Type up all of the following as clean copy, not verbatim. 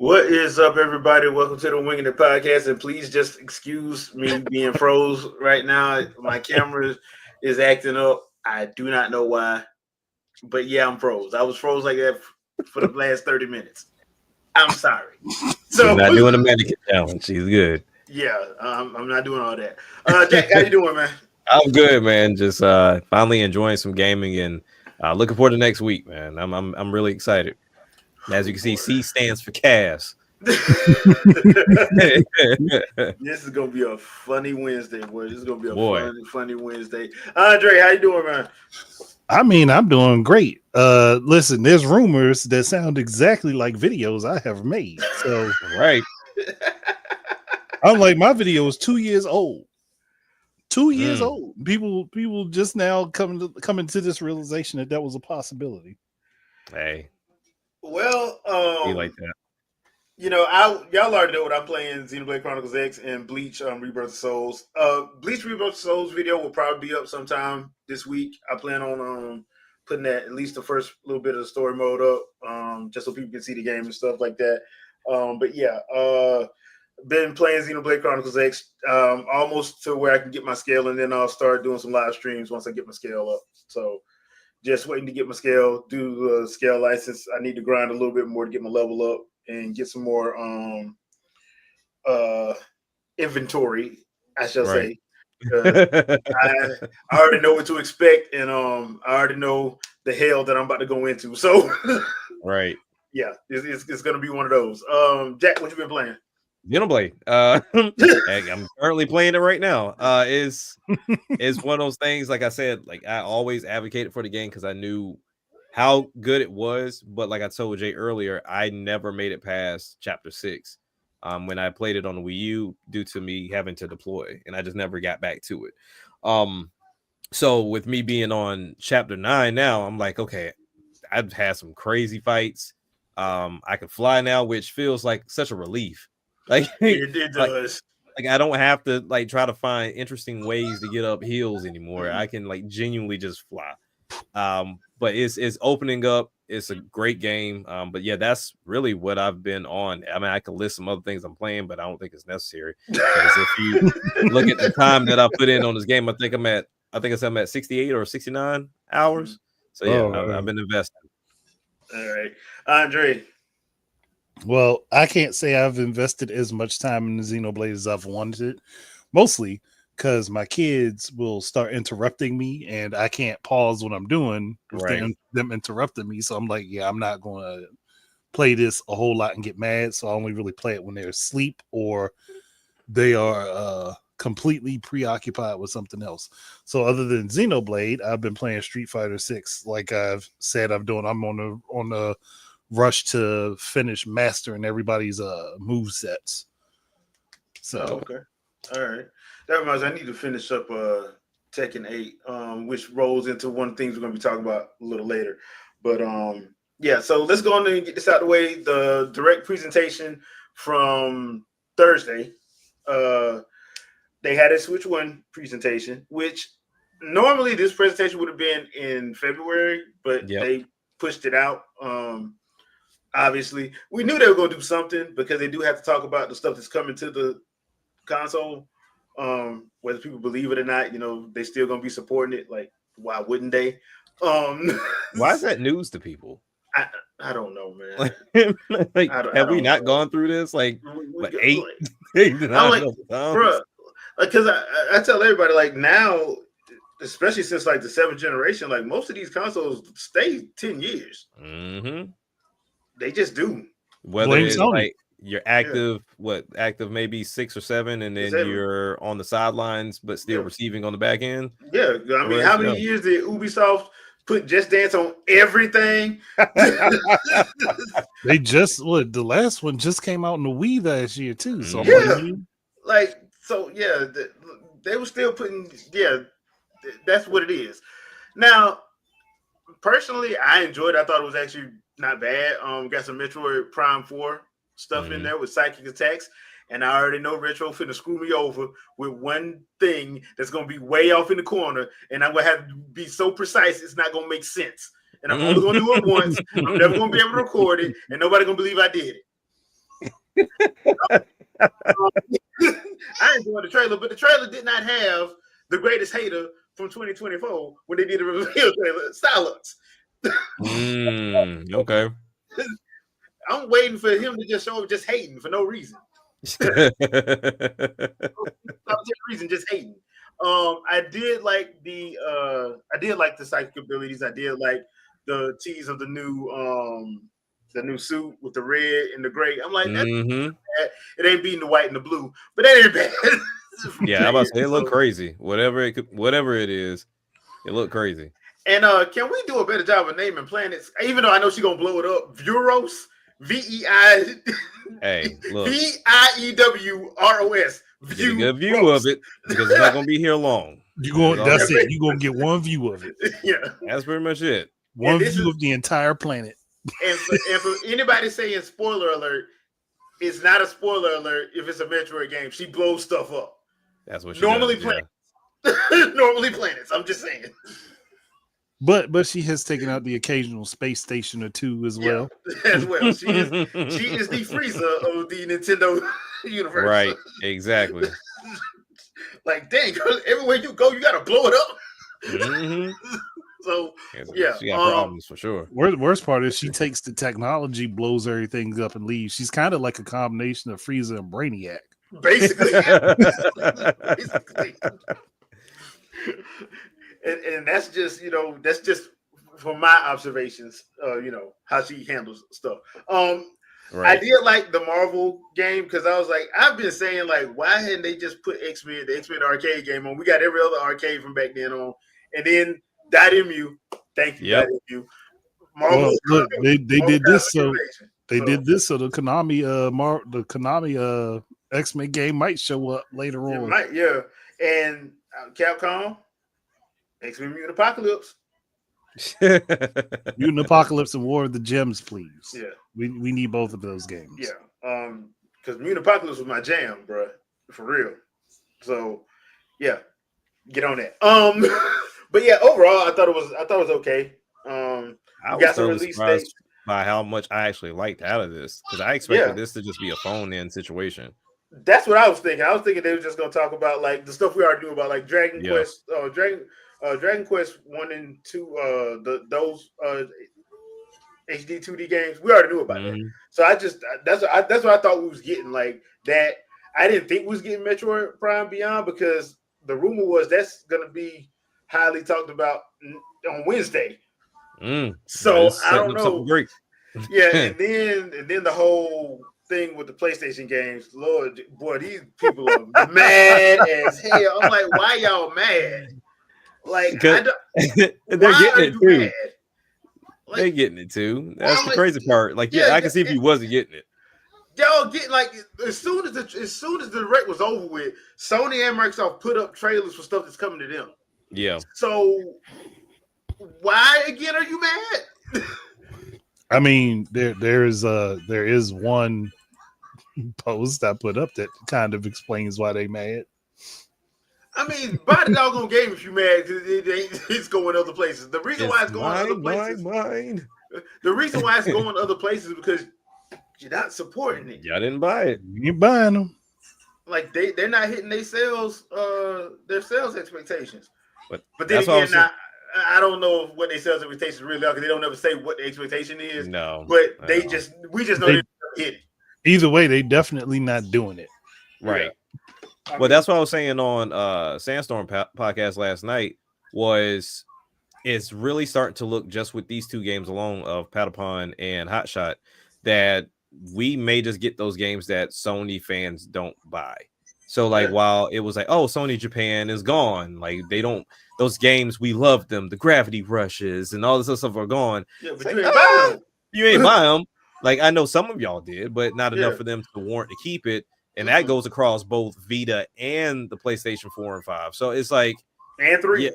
What is up, everybody? Welcome to the Wingin podcast, and please just excuse me being froze right now. My camera is acting up. I do not know why, but yeah, I'm froze. I was froze like that for the last 30 minutes. I'm sorry. So she's not doing a mannequin challenge. She's good. Yeah, I'm not doing all that. Jack, how you doing, man? I'm good, man. Just finally enjoying some gaming and looking forward to next week, man. I'm really excited. As you can see, C stands for Cavs. This is gonna be a funny Wednesday, boy. This is gonna be a funny Wednesday. Andre, how you doing, man? I mean, I'm doing great. Listen, there's rumors that sound exactly like videos I have made. So right. I'm like, my video is 2 years old. 2 years old. People just now coming to this realization that was a possibility. Hey. Well, be like that. You know, y'all already know what I'm playing: Xenoblade Chronicles X and Bleach Rebirth of Souls. Bleach Rebirth of Souls video will probably be up sometime this week. I plan on putting that at least the first little bit of the story mode up, just so people can see the game and stuff like that. But yeah, been playing Xenoblade Chronicles X almost to where I can get my scale, and then I'll start doing some live streams once I get my scale up. So just waiting to get my scale, do the scale license. I need to grind a little bit more to get my level up and get some more inventory, I shall say. I already know what to expect, and I already know the hell that I'm about to go into. So, right, yeah, it's going to be one of those. Jack, what you been playing? Xenoblade. I'm currently playing it right now. Is one of those things. Like I said, like I always advocated for the game because I knew how good it was, but like I told Jay earlier, I never made it past chapter 6 when I played it on the Wii U due to me having to deploy, and I just never got back to it. So with me being on chapter 9 now, I'm like, okay, I've had some crazy fights. I can fly now, which feels like such a relief. Like it does. Like I don't have to like try to find interesting ways to get up hills anymore. I can like genuinely just fly. But it's opening up. It's a great game. But yeah, that's really what I've been on. I mean, I could list some other things I'm playing, but I don't think it's necessary. Because if you look at the time that I put in on this game, I think I'm at 68 or 69 hours. So yeah, I've been investing. All right, Andre. Well, I can't say I've invested as much time in the Xenoblade as I've wanted, mostly because my kids will start interrupting me and I can't pause what I'm doing with them interrupting me. So I'm like, yeah, I'm not going to play this a whole lot and get mad. So I only really play it when they're asleep or they are completely preoccupied with something else. So other than Xenoblade, I've been playing Street Fighter 6. Like I've said, I'm on a rush to finish mastering everybody's move sets. So okay, all right. That reminds me, I need to finish up Tekken 8, which rolls into one of the things we're going to be talking about a little later. But yeah, so let's go on and get this out of the way. The direct presentation from Thursday, they had a Switch 1 presentation, which normally this presentation would have been in February, but they pushed it out. Obviously, we knew they were going to do something because they do have to talk about the stuff that's coming to the console. Whether people believe it or not, you know, they still going to be supporting it. Like, why wouldn't they? Why is that news to people? I don't know, man. Like, I have we don't not know. gone through this like what, eight, Like, eight, I'm 9 like, times? bro, because I tell everybody like now, especially since like the 7th generation, like most of these consoles stay 10 years. Mm-hmm. They just do. Whether Blame it's Sony. like you're active, active maybe 6 or 7, and then 7. you're on the sidelines but still Yeah. receiving on the back end. Yeah, I mean, how many years did Ubisoft put Just Dance on everything? They just the last one just came out in the Wii last year too. So Yeah. Like, so yeah, they were still putting. Yeah, that's what it is. Now, personally, I enjoyed it. I thought it was actually not bad. Got some Metroid Prime 4 stuff in there with psychic attacks. And I already know Retro finna screw me over with one thing that's gonna be way off in the corner, and I'm gonna have to be so precise it's not gonna make sense. And I'm only gonna do it once. I'm never gonna be able to record it, and nobody gonna believe I did it. I enjoyed the trailer, but the trailer did not have the greatest hater from 2024 when they did a reveal trailer, Stylux. Okay. I'm waiting for him to just show up just hating for no reason. Just hating. I did like the psychic abilities. I did like the tease of the new suit with the red and the gray. I'm like, it ain't beating the white and the blue, but that ain't bad. Yeah, I'm about to say it looked crazy. Whatever it is, it looked crazy. And can we do a better job of naming planets? Even though I know she's gonna blow it up, Vuros, VEI. Hey, look. VIEWROS. Get a good view of it because it's not gonna be here long. That's it. You're gonna get one view of it. Yeah. That's pretty much it. One view of the entire planet. And for anybody saying spoiler alert, it's not a spoiler alert if it's a Metroid game. She blows stuff up. That's what she normally does, planets. Yeah. Normally planets. I'm just saying. But she has taken out the occasional space station or two as well. As well. She is the Frieza of the Nintendo universe. Right, exactly. Like, dang, everywhere you go, you gotta blow it up. So yeah, she got problems for sure. Worst part is she takes the technology, blows everything up, and leaves. She's kind of like a combination of Frieza and Brainiac. Basically. And that's just from my observations, how she handles stuff. Right. I did like the Marvel game because I was like, I've been saying like, why hadn't they just put the X-Men arcade game on? We got every other arcade from back then on, and then .mu. Thank you, .mu. Marvel. Well, look, they did this so they did this so the Konami X-Men game might show up later on. It might, yeah. And Capcom, X-Men Mutant Apocalypse. Mutant Apocalypse and War of the Gems, please. Yeah. We need both of those games. Yeah. Because Mutant Apocalypse was my jam, bro. For real. So yeah. Get on that. But yeah, overall I thought it was okay. I was totally surprised by how much I actually liked out of this because I expected this to just be a phone-in situation. That's what I was thinking. I was thinking they were just gonna talk about like the stuff we already knew about, like Dragon Quest, Dragon Quest 1 and 2, those HD 2D games. We already knew about that. So that's what I thought we was getting. Like that, I didn't think we was getting Metroid Prime Beyond because the rumor was that's gonna be highly talked about on Wednesday. So I don't know. Yeah, and then the whole thing with the PlayStation games, Lord, boy, these people are mad as hell. I'm like, why y'all mad? Like, they're getting it too. Like, they're getting it too. That's the crazy part. Like, I can see if you wasn't getting it. Y'all get like as soon as the direct was over with, Sony and Microsoft put up trailers for stuff that's coming to them. Yeah. So why again are you mad? I mean, there is one post I put up that kind of explains why they mad. I mean, buy the doggone game if you mad because it's going other places. The reason why it's going other places, the reason why it's going other places is because you're not supporting it. Y'all didn't buy it. You ain't buying them. Like they're not hitting their sales expectations. But then again, I don't know what they sales expectations really are because they don't ever say what the expectation is. No, but no. we just know they hit it. Either way, they definitely not doing it. Right. Yeah. Well, that's what I was saying on Sandstorm podcast last night was it's really starting to look just with these two games alone of Patapon and Hotshot that we may just get those games that Sony fans don't buy. So like while it was like, oh, Sony Japan is gone, like they don't those games we love them, the Gravity Rushes and all this other stuff are gone. Yeah, but like, you ain't buying them. You ain't buy them. Like I know some of y'all did, but not enough Yeah. for them to warrant to keep it. And that goes across both Vita and the PlayStation 4 and 5. So it's like and 3. Yeah,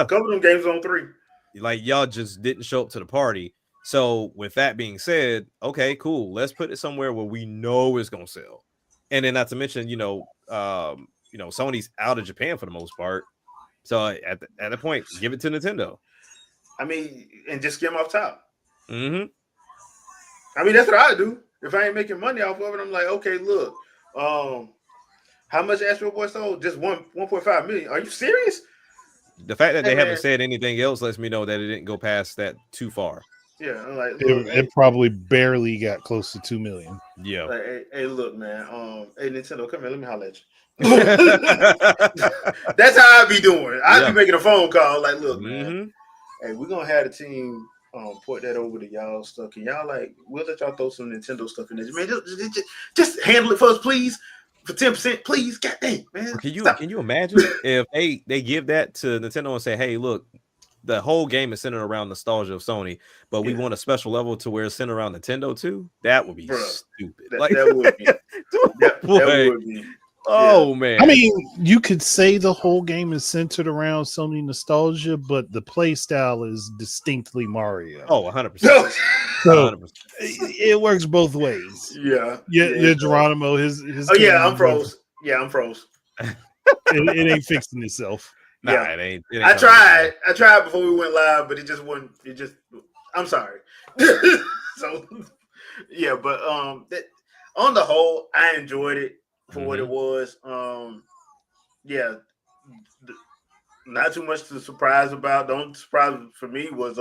A couple of them games on 3. Like y'all just didn't show up to the party. So with that being said, okay, cool. Let's put it somewhere where we know it's gonna sell. And then not to mention, Sony's out of Japan for the most part. So at the point, give it to Nintendo. I mean, and just get them off top. Mm-hmm. I mean, that's what I do. If I ain't making money off of it, I'm like, okay, look, how much Astro Boy sold? Just 1.5 million. Are you serious? The fact that they haven't said anything else lets me know that it didn't go past that too far. Yeah, I'm like, look, it probably barely got close to 2 million. Yeah. Like, hey, look, man. Hey, Nintendo, come here. Let me holler at you. That's how I be doing. I be making a phone call. Like, look, man. Hey, we're gonna have the team port that over to y'all stuff. Can y'all we'll let y'all throw some Nintendo stuff in there. Man, just handle it for us, please. For 10%, please. God dang, man. Can you imagine if they give that to Nintendo and say, hey, look, the whole game is centered around nostalgia of Sony, but we want a special level to where it's centered around Nintendo too? That would be stupid. That would be. That would be. Oh man. I mean, you could say the whole game is centered around Sony nostalgia, but the play style is distinctly Mario. Oh, 100%. So 100%. It works both ways. Yeah. Geronimo, his I'm froze. Yeah, I'm froze. it ain't fixing itself. Nah, it ain't. I tried before we went live, but it just wouldn't. I'm sorry. So, yeah, but on the whole, I enjoyed it for what it was. Not too much to surprise about. The only surprise for me was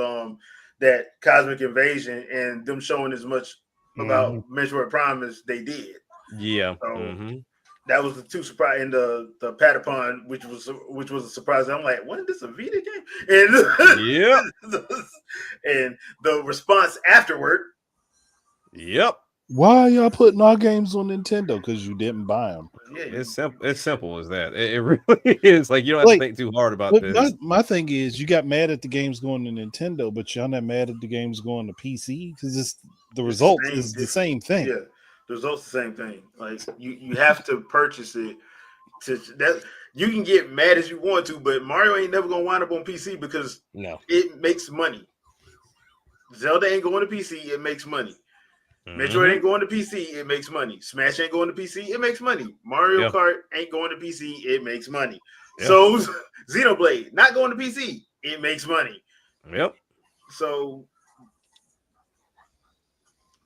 that Cosmic Invasion and them showing as much about Metroid Prime as they did. Yeah. So, that was the two surprise in the Patapon, which was a surprise. I'm like, wasn't this a Vita game? And and the response afterward. Yep. Why are y'all putting our games on Nintendo? Because you didn't buy them. Yeah, it's simple. It's simple as that. It really is. Like you don't have to think too hard about this. My thing is, you got mad at the games going to Nintendo, but y'all not mad at the games going to PC because the result is the same thing. Yeah, the result's the same thing. Like you have to purchase it. You can get mad as you want to, but Mario ain't never gonna wind up on PC because it makes money. Zelda ain't going to PC, it makes money. Metroid ain't going to PC, it makes money. Smash ain't going to PC, it makes money. Mario Kart ain't going to PC, it makes money. So Xenoblade not going to PC, it makes money. Yep. So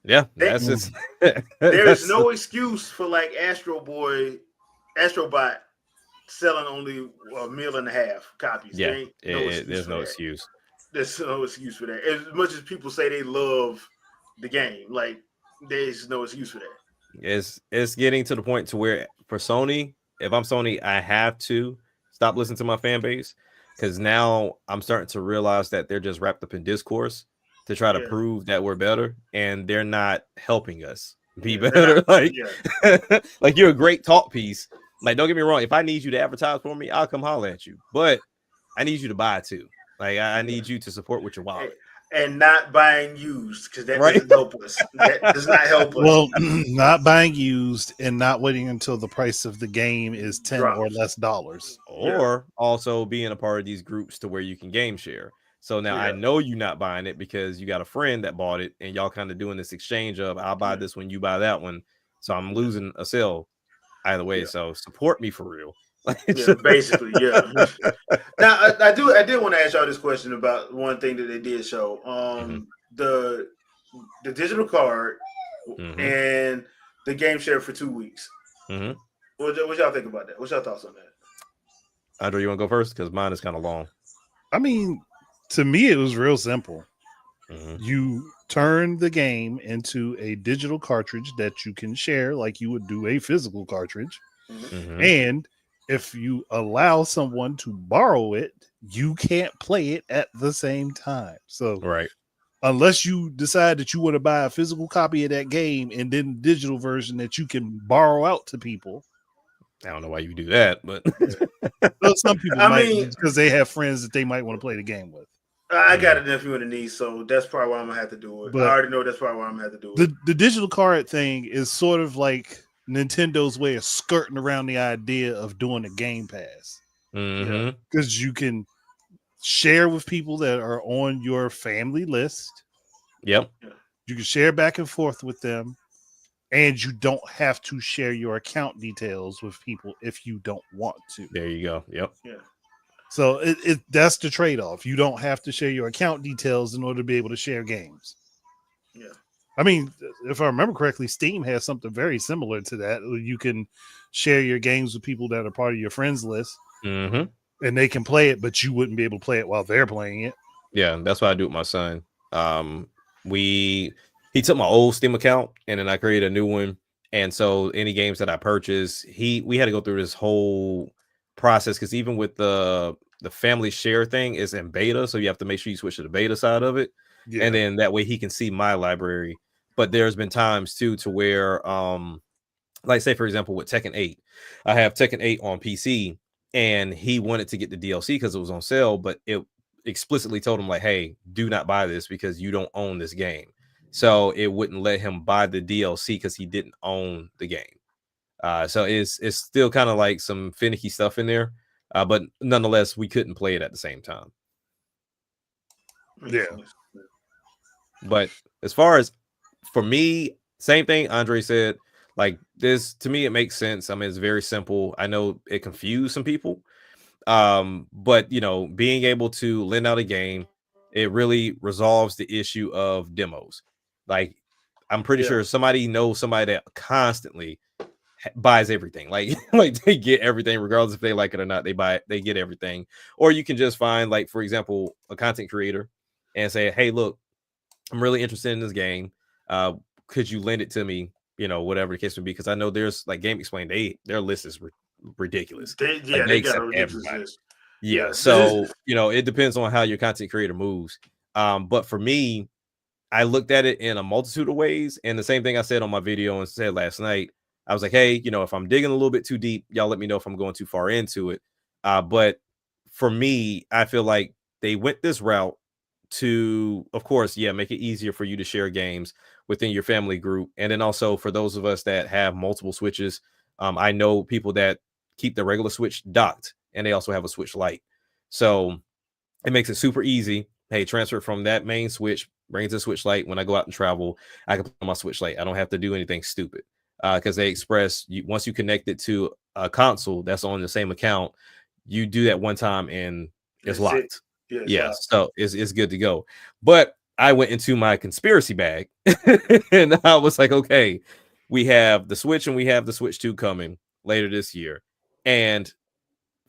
that's just there is no excuse for like Astrobot selling only 1.5 million copies. Yeah, there's no excuse. There's no excuse for that. As much as people say they love the game, like there's no excuse for that. It's getting to the point to where for Sony, if I'm Sony, I have to stop listening to my fan base because now I'm starting to realize that they're just wrapped up in discourse to try to prove that we're better, and they're not helping us be better. Like you're a great talk piece. Like, don't get me wrong. If I need you to advertise for me, I'll come holler at you. But I need you to buy too. Like I need you to support with your wallet. And not buying used because that doesn't help us. That does not help us. Well, not buying used and not waiting until the price of the game is $10 or less dollars. Or also being a part of these groups to where you can game share. So now I know you're not buying it because you got a friend that bought it and y'all kind of doing this exchange of I'll buy this one, you buy that one. So I'm losing a sale either way. So support me for real. Basically. Now I did want to ask y'all this question about one thing that they did show. The digital card and the game share for 2 weeks. What y'all think about that? What's your thoughts on that? Andrew, you want to go first? Because mine is kind of long. I mean, to me, it was real simple. Mhm. You turn the game into a digital cartridge that you can share like you would do a physical cartridge. Mhm. And if you allow someone to borrow it, you can't play it at the same time. So Right. unless you decide that you want to buy a physical copy of that game and then the digital version that you can borrow out to people. I don't know why you do that, but Well, some people I might mean, because they have friends that they might want to play the game with. I got Mhm. a nephew and a niece, so that's probably why I'm gonna have to do it. I But already know that's probably why I'm gonna have to do it. the digital card thing is sort of like Nintendo's way of skirting around the idea of doing a Game Pass Yeah, Mhm. because you can share with people that are on your family list. Yep. yeah, You can share back and forth with them, and you don't have to share your account details with people if you don't want to. There you go. Yep. yeah, So that's the trade off. You don't have to share your account details in order to be able to share games. yeah. I mean, if I remember correctly, Steam has something very similar to that. You can share your games with people that are part of your friends list, Mhm. and they can play it, but you wouldn't be able to play it while they're playing it. Yeah, that's what I do with my son. We he took my old Steam account and then I created a new one. And so any games that I purchased, we had to go through this whole process because even with the family share thing is in beta, so you have to make sure you switch to the beta side of it, and Yeah, then that way he can see my library. But there's been times too to where like say for example with Tekken 8, I have Tekken 8 on PC and he wanted to get the DLC because it was on sale, but it explicitly told him like, hey, do not buy this because you don't own this game. So it wouldn't let him buy the DLC because he didn't own the game. So it's still kind of like some finicky stuff in there. But nonetheless, we couldn't play it at the same time. Makes yeah, sense. But as far as for me, same thing Andre said. Like this to me, it makes sense. I mean, it's very simple. I know it confused some people. But you know, being able to lend out a game, it really resolves the issue of demos. Like, I'm pretty Yeah, sure somebody knows somebody that constantly buys everything. Like, like they get everything, regardless if they like it or not. They buy it, they get everything. Or you can just find, like, for example, a content creator and say, hey, look, I'm really interested in this game. Could you lend it to me? You know, whatever the case would be, because I know there's like Game Explain, their list is ridiculous. Like they they got a accept ridiculous everybody. list. Yeah, Yeah, so you know, it depends on how your content creator moves. But for me, I looked at it in a multitude of ways, and the same thing I said on my video and said last night. I was like, hey, you know, if I'm digging a little bit too deep, y'all let me know if I'm going too far into it. But for me, I feel like they went this route to, of course, yeah, make it easier for you to share games within your family group, and then also for those of us that have multiple switches. I know people that keep the regular Switch docked, and they also have a Switch Lite, so it makes it super easy. Hey, transfer from that main Switch, bring it to Switch Lite. When I go out and travel, I can play on my Switch Lite. I don't have to do anything stupid because they express you once you connect it to a console that's on the same account, you do that one time and it's that's it. locked. Yeah, it's Yeah, live. so it's good to go. But I went into my conspiracy bag and I was like, okay, we have the Switch and we have the Switch 2 coming later this year. And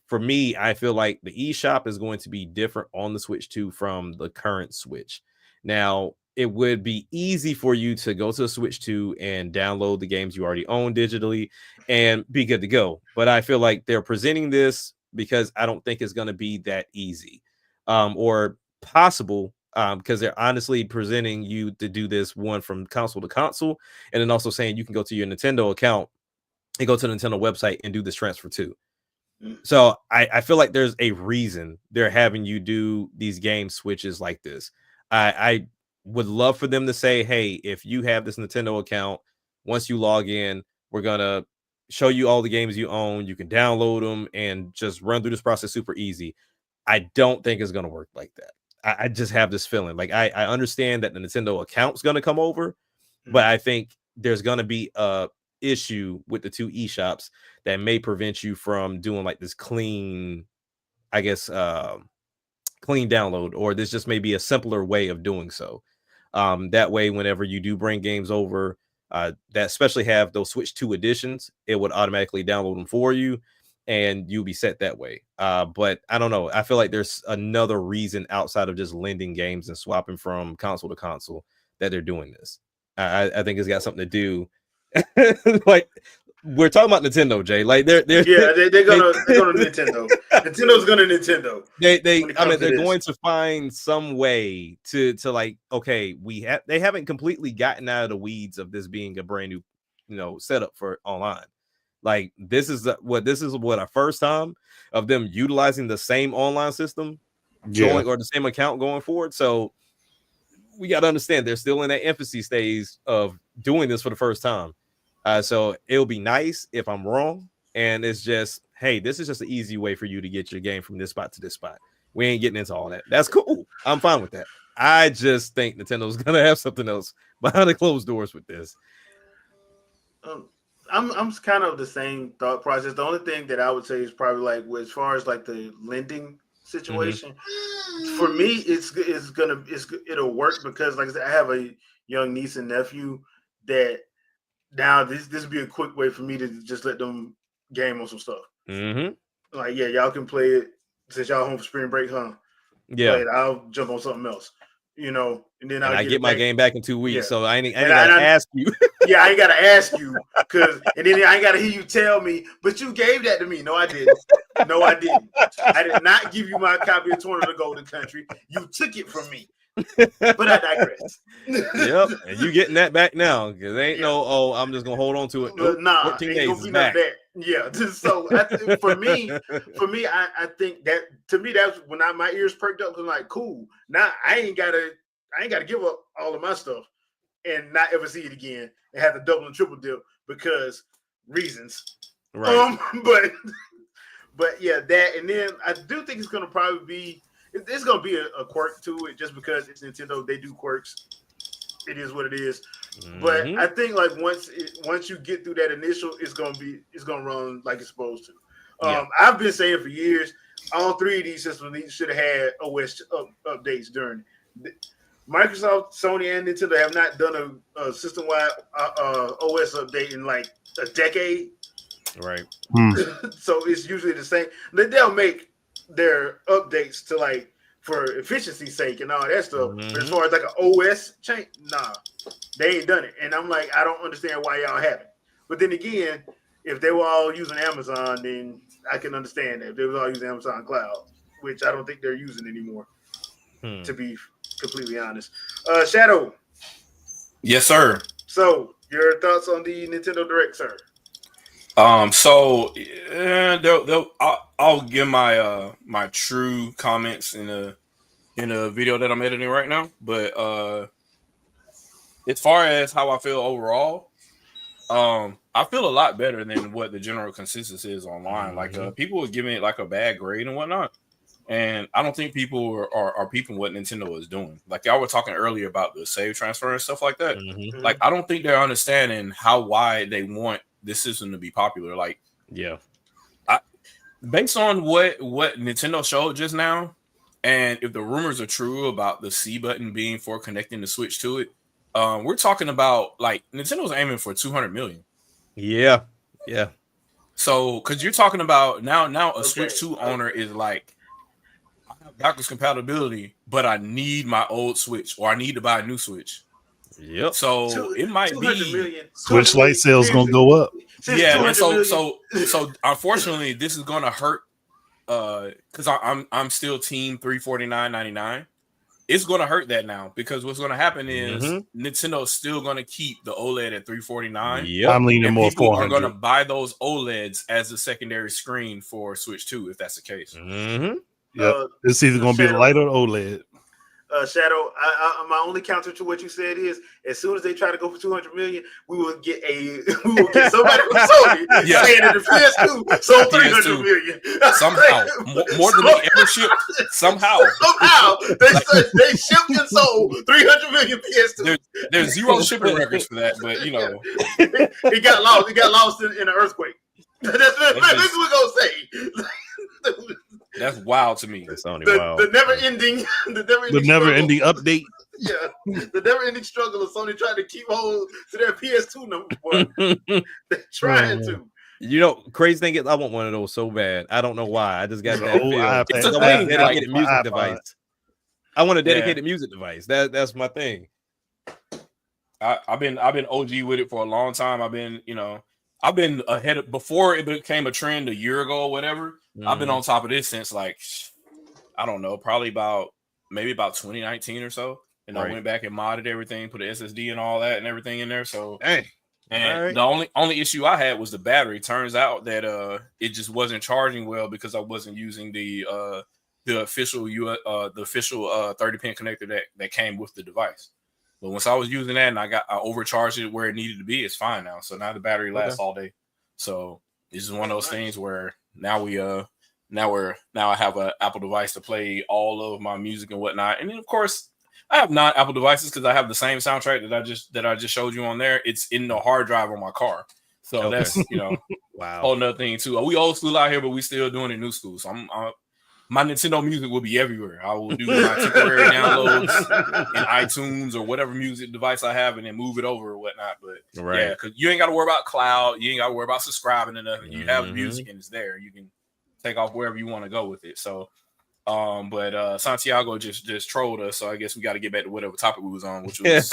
for me, I feel like the eShop is going to be different on the Switch 2 from the current Switch. Now, it would be easy for you to go to the Switch 2 and download the games you already own digitally and be good to go. But I feel like they're presenting this because I don't think it's going to be that easy or possible because they're honestly presenting you to do this one from console to console and then also saying you can go to your Nintendo account and go to the Nintendo website and do this transfer too. Mm. So I feel like there's a reason they're having you do these game switches like this. I would love for them to say, hey, if you have this Nintendo account, once you log in, we're gonna show you all the games you own. You can download them and just run through this process super easy. I don't think it's gonna work like that. I just have this feeling. Like I understand that the Nintendo account's gonna come over, but I think there's gonna be a issue with the two eShops that may prevent you from doing like this clean, I guess, clean download, or this just may be a simpler way of doing so. That way, whenever you do bring games over, that especially have those Switch 2 editions, it would automatically download them for you. and you'll be set that way. But I don't know. I feel like there's another reason outside of just lending games and swapping from console to console that they're doing this. I think it's got something to do. Like we're talking about Nintendo, Jay. Like they're they're gonna Nintendo. Nintendo's gonna Nintendo. They're going to find some way to like, okay, they haven't completely gotten out of the weeds of this being a brand new, setup for online. Like this is what our first time of them utilizing the same online system or the same account going forward. So we got to understand they're still in that infancy stage of doing this for the first time. So it'll be nice if I'm wrong. And it's just, hey, this is just an easy way for you to get your game from this spot to this spot. We ain't getting into all that. That's cool. I'm fine with that. I just think Nintendo's gonna have something else behind the closed doors with this. I'm kind of the same thought process. The only thing that I would say is probably like as far as like the lending situation, for me, it'll work because like I said, I have a young niece and nephew that now this would be a quick way for me to just let them game on some stuff. Like, yeah, y'all can play it since y'all home for spring break, huh? Yeah, I'll jump on something else, and then I get my game back in 2 weeks, so I ain't gotta ask you. Yeah, I ain't gotta ask you and then I ain't gotta hear you tell me, but you gave that to me. No, I didn't. I did not give you my copy of Tournament of the Golden Country. You took it from me. But I digress. Yep, and you getting that back now because they ain't I'm just gonna hold on to it. Nope, nah, 14 days is back. That. Yeah, so for me, I think that to me that's when my ears perked up. I'm like, cool. Now I ain't gotta give up all of my stuff and not ever see it again and have to double and triple dip because reasons. Right. But yeah, that, and then I do think it's gonna probably be. It's going to be a quirk to it just because it's Nintendo. They do quirks. It is what it is. But I think like once you get through that initial, it's going to run like it's supposed to. I've been saying for years, all three of these systems should have had OS updates during it. Microsoft, Sony, and Nintendo have not done a system-wide OS update in like a decade. Right. So it's usually the same. They'll make their updates to like for efficiency's sake and all that stuff. But as far as like an OS change, nah, they ain't done it. And I'm like, I don't understand why y'all haven't. But then again, if they were all using Amazon, then I can understand that. If they were all using Amazon Cloud, which I don't think they're using anymore, to be completely honest. Shadow. Yes, sir. So your thoughts on the Nintendo Direct, sir? I'll give my my true comments in a video that I'm editing right now. But as far as how I feel overall, I feel a lot better than what the general consensus is online. Like people are giving it like a bad grade and whatnot, and I don't think people are peeping what Nintendo is doing. Like y'all were talking earlier about the save transfer and stuff like that. Like I don't think they're understanding how wide they want this system to be popular. Like, based on what Nintendo showed just now, and if the rumors are true about the C button being for connecting the Switch to it, we're talking about like Nintendo's aiming for 200 million. Yeah. So, because you're talking about now a Switch 2 owner is like, I have backwards compatibility, but I need my old Switch, or I need to buy a new Switch. Yep. So it might be Switch Lite sales gonna go up. Yeah, and so unfortunately, this is gonna hurt. Because I'm still team $349.99. It's gonna hurt that now because what's gonna happen is Nintendo's still gonna keep the OLED at $349. Yeah, I'm leaning more. People are gonna buy those OLEDs as the secondary screen for Switch 2 if that's the case. Yeah, it's either gonna be the Lite or the OLED. Shadow, my only counter to what you said is, as soon as they try to go for 200 million, we will get somebody from Sony saying that the PS2 sold 300 million somehow, more than they ever shipped. Somehow they shipped and sold 300 million PS2. There's zero shipping records for that, but it got lost. It got lost in an earthquake. That's what we're gonna say. That's wild to me. The never ending update. Yeah, the never ending struggle of Sony trying to keep hold to their PS2 number one. They're trying to. You know, crazy thing is, I want one of those so bad. I don't know why. I just got that old feel. iPad. It's a I want a thing, dedicated like, music my iPod. device. I want a Yeah. dedicated music device. That's my thing. I've been OG with it for a long time. I've been ahead of before it became a trend a year ago or whatever. I've been on top of this since like I don't know, probably about 2019 or so. And I Right. went back and modded everything, put the SSD and all that and everything in there. So Dang. and All right. the only issue I had was the battery. Turns out that it just wasn't charging well because I wasn't using the official 30-pin connector that came with the device. But once I was using that and I overcharged it where it needed to be, it's fine now. So now the battery lasts all day. So this is one of those things where now I have an Apple device to play all of my music and whatnot. And then of course I have non-Apple devices because I have the same soundtrack that I just showed you on there. It's in the hard drive on my car. So that's wow, whole nother thing too. We old school out here, but we still doing it new school. So my Nintendo music will be everywhere. I will do my temporary downloads in iTunes or whatever music device I have and then move it over or whatnot. But yeah, because you ain't got to worry about cloud. You ain't got to worry about subscribing and nothing. You have the music and it's there. You can take off wherever you want to go with it. So, but Santiago just trolled us. So I guess we got to get back to whatever topic we was on, which was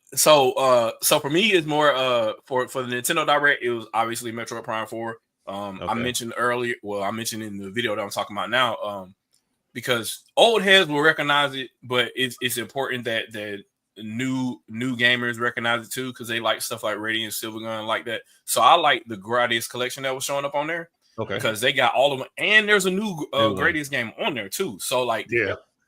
so for me, it's more for the Nintendo Direct. It was obviously Metroid Prime 4. I mentioned earlier. Well, I mentioned in the video that I'm talking about now. Because old heads will recognize it, but it's important that new gamers recognize it too, because they like stuff like Radiant Silvergun like that. So I like the Gradius collection that was showing up on there. Okay, because they got all of them, and there's a new Gradius game on there too. So like,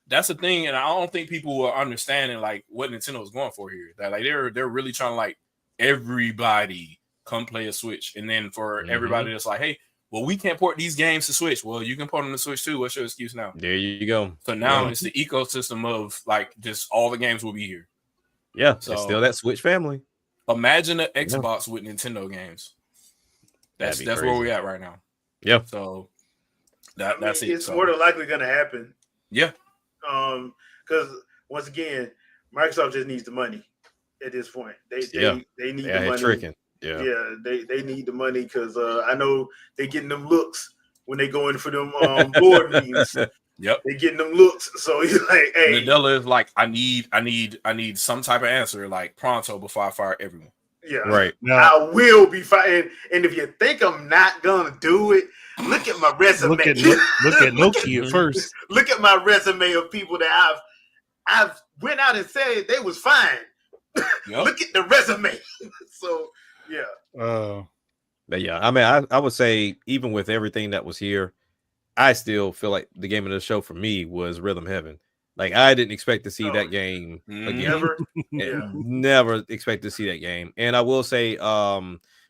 that's the thing, and I don't think people are understanding like what Nintendo is going for here. That like they're really trying to like everybody come play a Switch, and then for everybody that's like, hey, well, we can't port these games to Switch. Well, you can port them to Switch too. What's your excuse now? There you go. So now it's the ecosystem of like just all the games will be here. Yeah, so it's still that Switch family. Imagine an Xbox with Nintendo games. That's where we're at right now. Yeah. So that's it. It's more than likely going to happen. Yeah. Because once again, Microsoft just needs the money at this point. They need the money. Tricking. Yeah, they need the money because I know they getting them looks when they go in for them board meetings. Yep, they getting them looks. So he's like, "Hey, Nadella is like, I need some type of answer like pronto before I fire everyone." Yeah, right. I will be firing. And if you think I'm not gonna do it, look at my resume. Look at Nokia first. Look at my resume of people that I've went out and said they was fine. Yep. Look at the resume. So. Yeah. But yeah, I mean, I would say even with everything that was here, I still feel like the game of the show for me was Rhythm Heaven. Like I didn't expect to see that game again. Never expect to see that game. And I will say,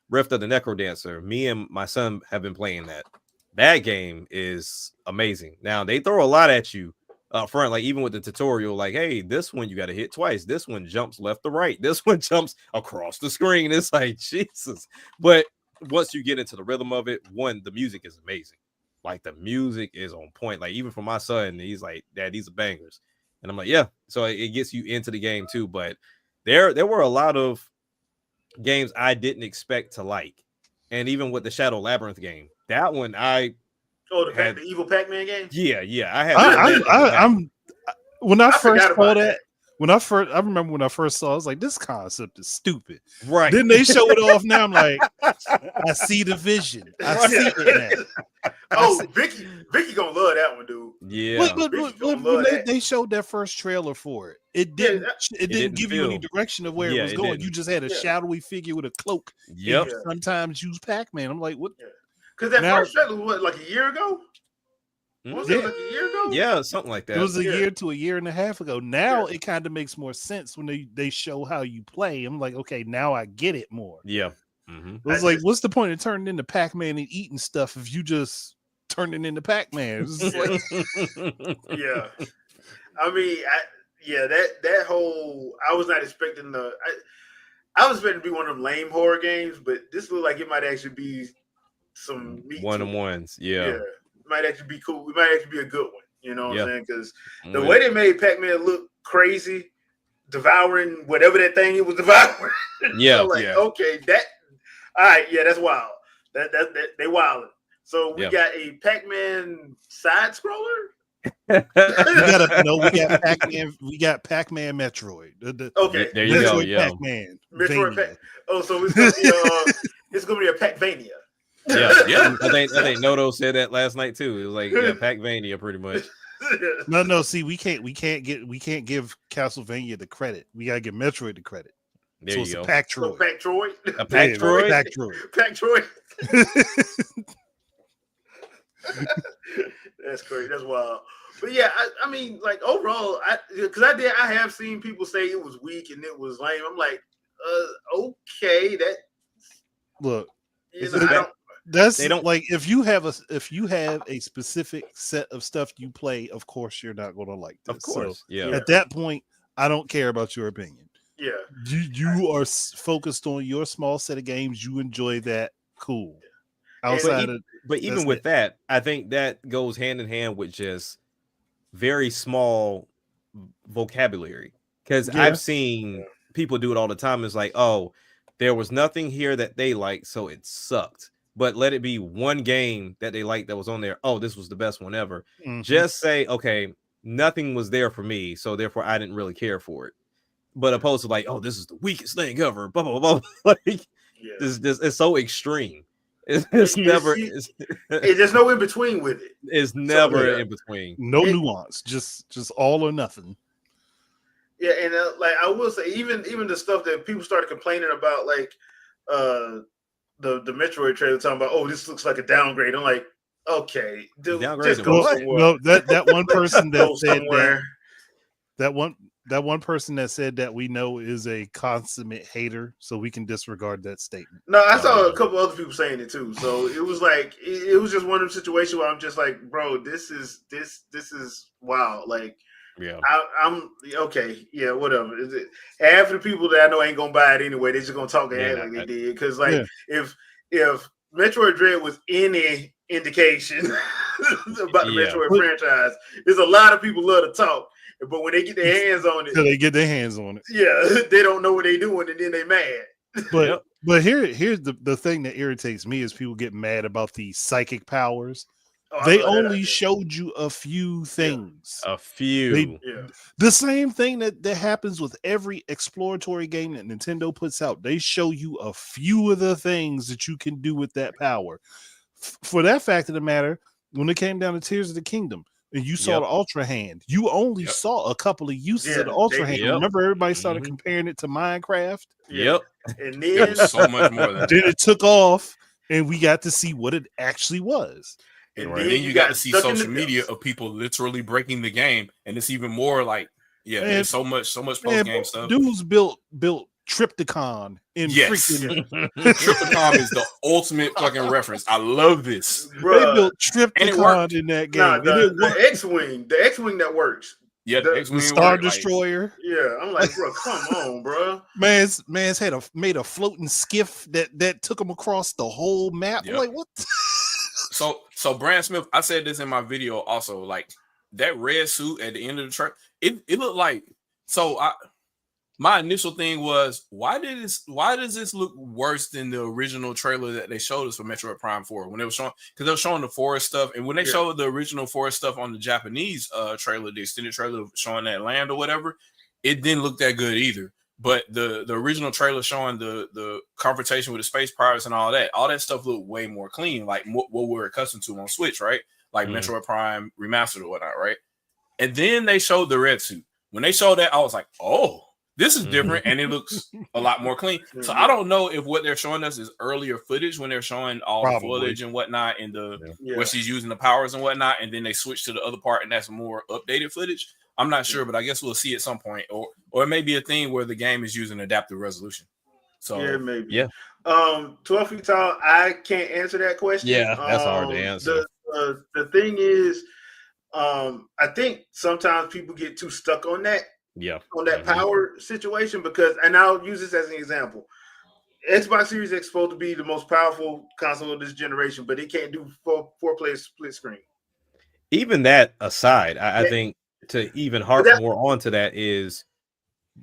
Rift of the Necro Dancer. Me and my son have been playing that. That game is amazing. Now they throw a lot at you up front, like even with the tutorial, like, hey, this one you got to hit twice. This one jumps left to right. This one jumps across the screen. It's like Jesus. But once you get into the rhythm of it, the music is amazing. Like the music is on point. Like even for my son, he's like, Dad, these are bangers. And I'm like, yeah. So it gets you into the game too. But there were a lot of games I didn't expect to like. And even with the Shadow Labyrinth game, that one the evil Pac-Man game? Yeah. I remember when I first saw it, I was like, this concept is stupid. Right. Then they show it off. Now I'm like, I see the vision. I see it now. Vicky gonna love that one, dude. Yeah. But when they showed that first trailer for it, it didn't give you any direction of where it was going. You just had a shadowy figure with a cloak. Yep. Sometimes use Pac-Man. I'm like, what? Because that first trailer was like a year ago. Was it like a year ago? Yeah, something like that. It was a year to a year and a half ago. Now it kind of makes more sense when they show how you play. I'm like, okay, now I get it more. Yeah. It was like, what's the point of turning into Pac-Man and eating stuff if you just turn it into Pac-Man? Like... yeah. I mean, that whole, I was not expecting I was expecting to be one of them lame horror games, but this looked like it might actually be some meat one-on-ones. Yeah. It might actually be cool. It might actually be a good one. You know what I'm saying? Because the way they made Pac-Man look crazy, devouring whatever that thing it was devouring. Yeah. So okay, that All right, yeah, that's wild. That they wilding. So we Yeah. got a Pac-Man side scroller. We got Pac-Man. We got Pac-Man Metroid. Okay, There you go. Metroid Yeah. Pac-Man. Metroid Vania. Oh, so it's gonna be it's gonna be a Pac-Vania. Yeah. Yeah. I think Noto said that last night too. It was like Pac-Vania pretty much. No. See, we can't give Castlevania the credit. We gotta give Metroid the credit. There So you it's go. a Pac-Troid. Pac-Troid. A Pac-Troid? Pac-Troid. Pac-Troid. That's crazy. That's wild. But yeah, I mean, like overall, I have seen people say it was weak and it was lame. I'm like, okay, that Look, you know, that's like if you have a specific set of stuff you play, of course you're not going to like this. Of course, So yeah. at that point, I don't care about your opinion. Yeah, you are focused on your small set of games. You enjoy that, cool. Outside but even with that, I think that goes hand in hand with just very small vocabulary. Because I've seen people do it all the time. It's like, oh, there was nothing here that they liked, so it sucked. But let it be one game that they liked that was on there. Oh, this was the best one ever. Mm-hmm. Just say, okay, nothing was there for me, so therefore I didn't really care for it. But opposed to like, oh, this is the weakest thing ever. Blah blah blah. Like, this it's so extreme. It's never. There's no in between with it. It's never in between. No nuance. Just all or nothing. Yeah, and like I will say, even the stuff that people started complaining about, like the Metroid trailer, talking about, oh, this looks like a downgrade. I'm like, okay, dude, downgrade. just go somewhere. No, that one person that said somewhere. that one person that said that we know is a consummate hater, so we can disregard that statement. No, I saw a couple other people saying it too. So it was like it was just one of those situations where I'm just like, bro, this is wild. Like, yeah, I'm okay. Yeah, whatever. Half of the people that I know ain't gonna buy it anyway. They're just gonna talk and act like they did. Because like if Metroid Dread was any indication about the Metroid franchise, there's a lot of people love to talk. But when they get their hands on it, yeah, they don't know what they're doing, and then they mad. But here's the thing that irritates me is people get mad about the psychic powers. They only showed you a few things. A few. The same thing that happens with every exploratory game that Nintendo puts out. They show you a few of the things that you can do with that power. For that fact of the matter, when it came down to Tears of the Kingdom, and you saw the Ultra Hand, you only saw a couple of uses of the Ultra Hand. Remember, everybody started comparing it to Minecraft. And then so much more than then it took off, and we got to see what it actually was. And then you got to see social media of people literally breaking the game, and it's even more like, there's so much post game stuff. Dudes built Triptychon in freaking Triptychon is the ultimate fucking reference. I love this. Bruh. They built Triptychon in that game. Nah, the X-Wing that works. Yeah, the X-Wing Star Destroyer. Yeah, I'm like, bro, come on, bro. Man's made a floating skiff that took him across the whole map. Yep. Like, what? So Brand Smith, I said this in my video also. Like that red suit at the end of the track, it looked like. So my initial thing was, why does this look worse than the original trailer that they showed us for Metroid Prime 4 when they were showing, because they were showing the forest stuff, and when they showed the original forest stuff on the Japanese trailer, the extended trailer showing that land or whatever, it didn't look that good either. But the original trailer showing the confrontation with the space pirates and all that stuff looked way more clean, like what we're accustomed to on Switch, right? Like Metroid Prime Remastered or whatnot, right? And then they showed the red suit. When they showed that, I was like, oh, this is different, and it looks a lot more clean. So I don't know if what they're showing us is earlier footage when they're showing all the footage and whatnot, and where she's using the powers and whatnot, and then they switch to the other part, and that's more updated footage. I'm not sure, but I guess we'll see at some point, or it may be a thing where the game is using adaptive resolution. So maybe. 12 feet tall. I can't answer that question. Yeah, that's hard to answer. The thing is, I think sometimes people get too stuck on that. On that power situation, because, and I'll use this as an example. Xbox Series X is supposed to be the most powerful console of this generation, but it can't do four-player split screen. Even that aside, I think to even harp more onto that is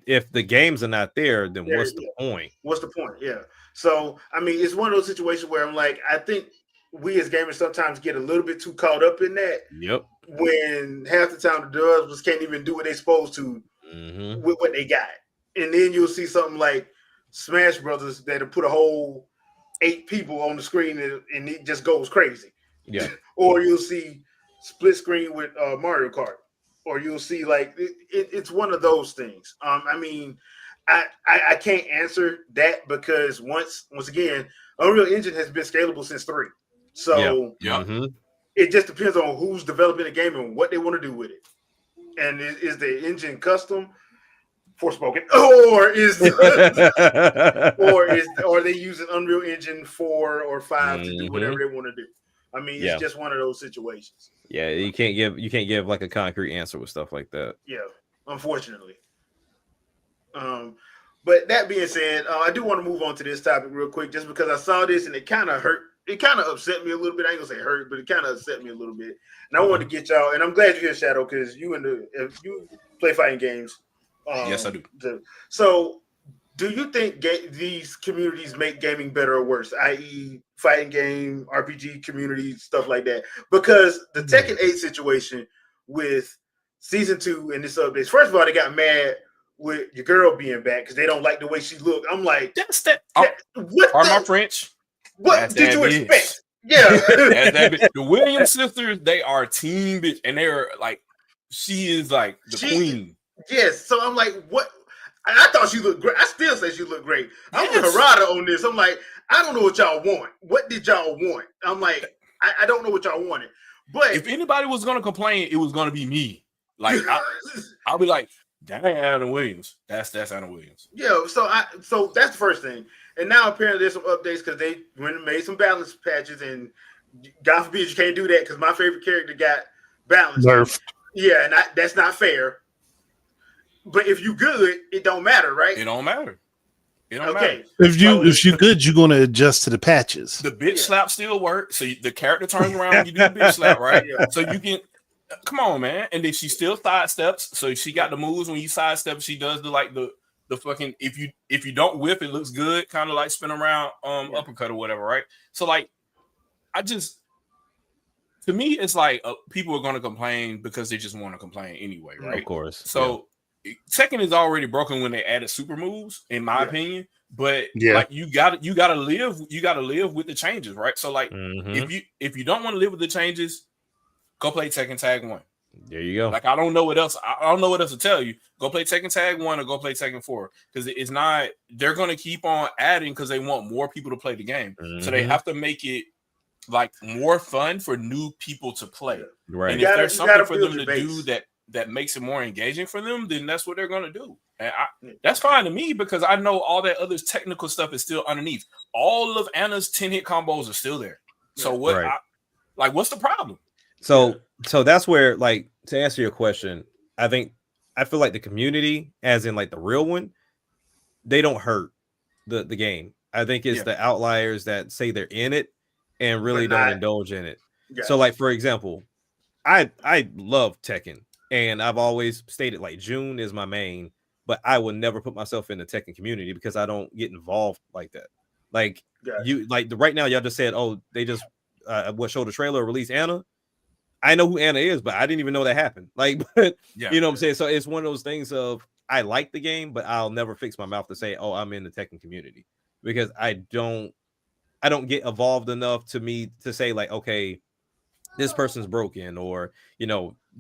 if the games are not there, then Yeah, what's the point? What's the point? Yeah. So I mean, it's one of those situations where I'm like, I think we as gamers sometimes get a little bit too caught up in that. Yep. When half the time the developers can't even do what they're supposed to with what they got, and then you'll see something like Smash Brothers that put a whole 8 people on the screen and it just goes crazy. Yeah. Or you'll see split screen with Mario Kart, or you'll see like it's one of those things. I mean, I can't answer that because once again, Unreal Engine has been scalable since 3, so it just depends on who's developing the game and what they want to do with it. And is the engine custom? Forspoken, or are they using Unreal Engine 4 or 5 to do whatever they want to do? I mean, it's just one of those situations. Yeah, you can't give like a concrete answer with stuff like that. Yeah, unfortunately. But that being said, I do want to move on to this topic real quick, just because I saw this and it kind of hurt. It kind of upset me a little bit. I ain't gonna say hurt, but it kind of upset me a little bit. And I wanted to get y'all, and I'm glad you're here, Shadow, because if you play fighting games. Yes, I do. So, do you think these communities make gaming better or worse? I.e., fighting game, RPG communities, stuff like that? Because the Tekken 8 situation with Season 2 and this updates, first of all, they got mad with your girl being back because they don't like the way she looked. I'm like, that's that. My French. What did you expect? Yeah. The Williams sisters, they are team bitch, and they're like, she is like the queen. Yes, so I'm like, what? I thought she looked great. I still say she looked great. I'm with Harada on this. I'm like, I don't know what y'all want. What did y'all want? I'm like, I don't know what y'all wanted. But if anybody was gonna complain, it was gonna be me. Like I'll be like, damn, Anna Williams. That's Anna Williams. Yeah, so that's the first thing. And now apparently there's some updates because they went and made some balance patches, and God forbid you can't do that because my favorite character got balanced. Nerfed. Yeah, and that's not fair. But if you good, it don't matter, right? It don't matter. It don't matter. If you good, you're gonna adjust to the patches. The bitch slap still works. So the character turns around when you do the bitch slap, right? So you can come on, man. And then she still sidesteps. So she got the moves when you sidestep. She does the fucking if you don't whip, it looks good, kind of like spin around uppercut or whatever, right? So like to me, it's like people are gonna complain because they just want to complain anyway, right? Of course. So Tekken is already broken when they added super moves, in my opinion. But like you gotta live with the changes, right? So like if you don't want to live with the changes, go play Tekken Tag 1. There you go. Like I don't know what else to tell you. Go play Tekken Tag 1 or go play Tekken 4 because it's not. They're gonna keep on adding because they want more people to play the game, so they have to make it like more fun for new people to play. Right. And if there's something for them to do that makes it more engaging for them, then that's what they're going to do. And that's fine to me because I know all that other technical stuff is still underneath. All of Anna's 10-hit combos are still there. So what's the problem? So that's where, like, to answer your question, I feel like the community, as in like the real one, they don't hurt the game. I think it's the outliers that say they're in it and really don't indulge in it. Yeah. So like, for example, I love Tekken. And I've always stated like June is my main, but I would never put myself in the Tekken community because I don't get involved like that. Like right now, y'all just said, oh, they just showed the trailer, release Anna. I know who Anna is, but I didn't even know that happened. Like, but you know what I'm saying? So it's one of those things of I like the game, but I'll never fix my mouth to say, oh, I'm in the Tekken community because I don't get involved enough to me to say like, okay, this person's broken, or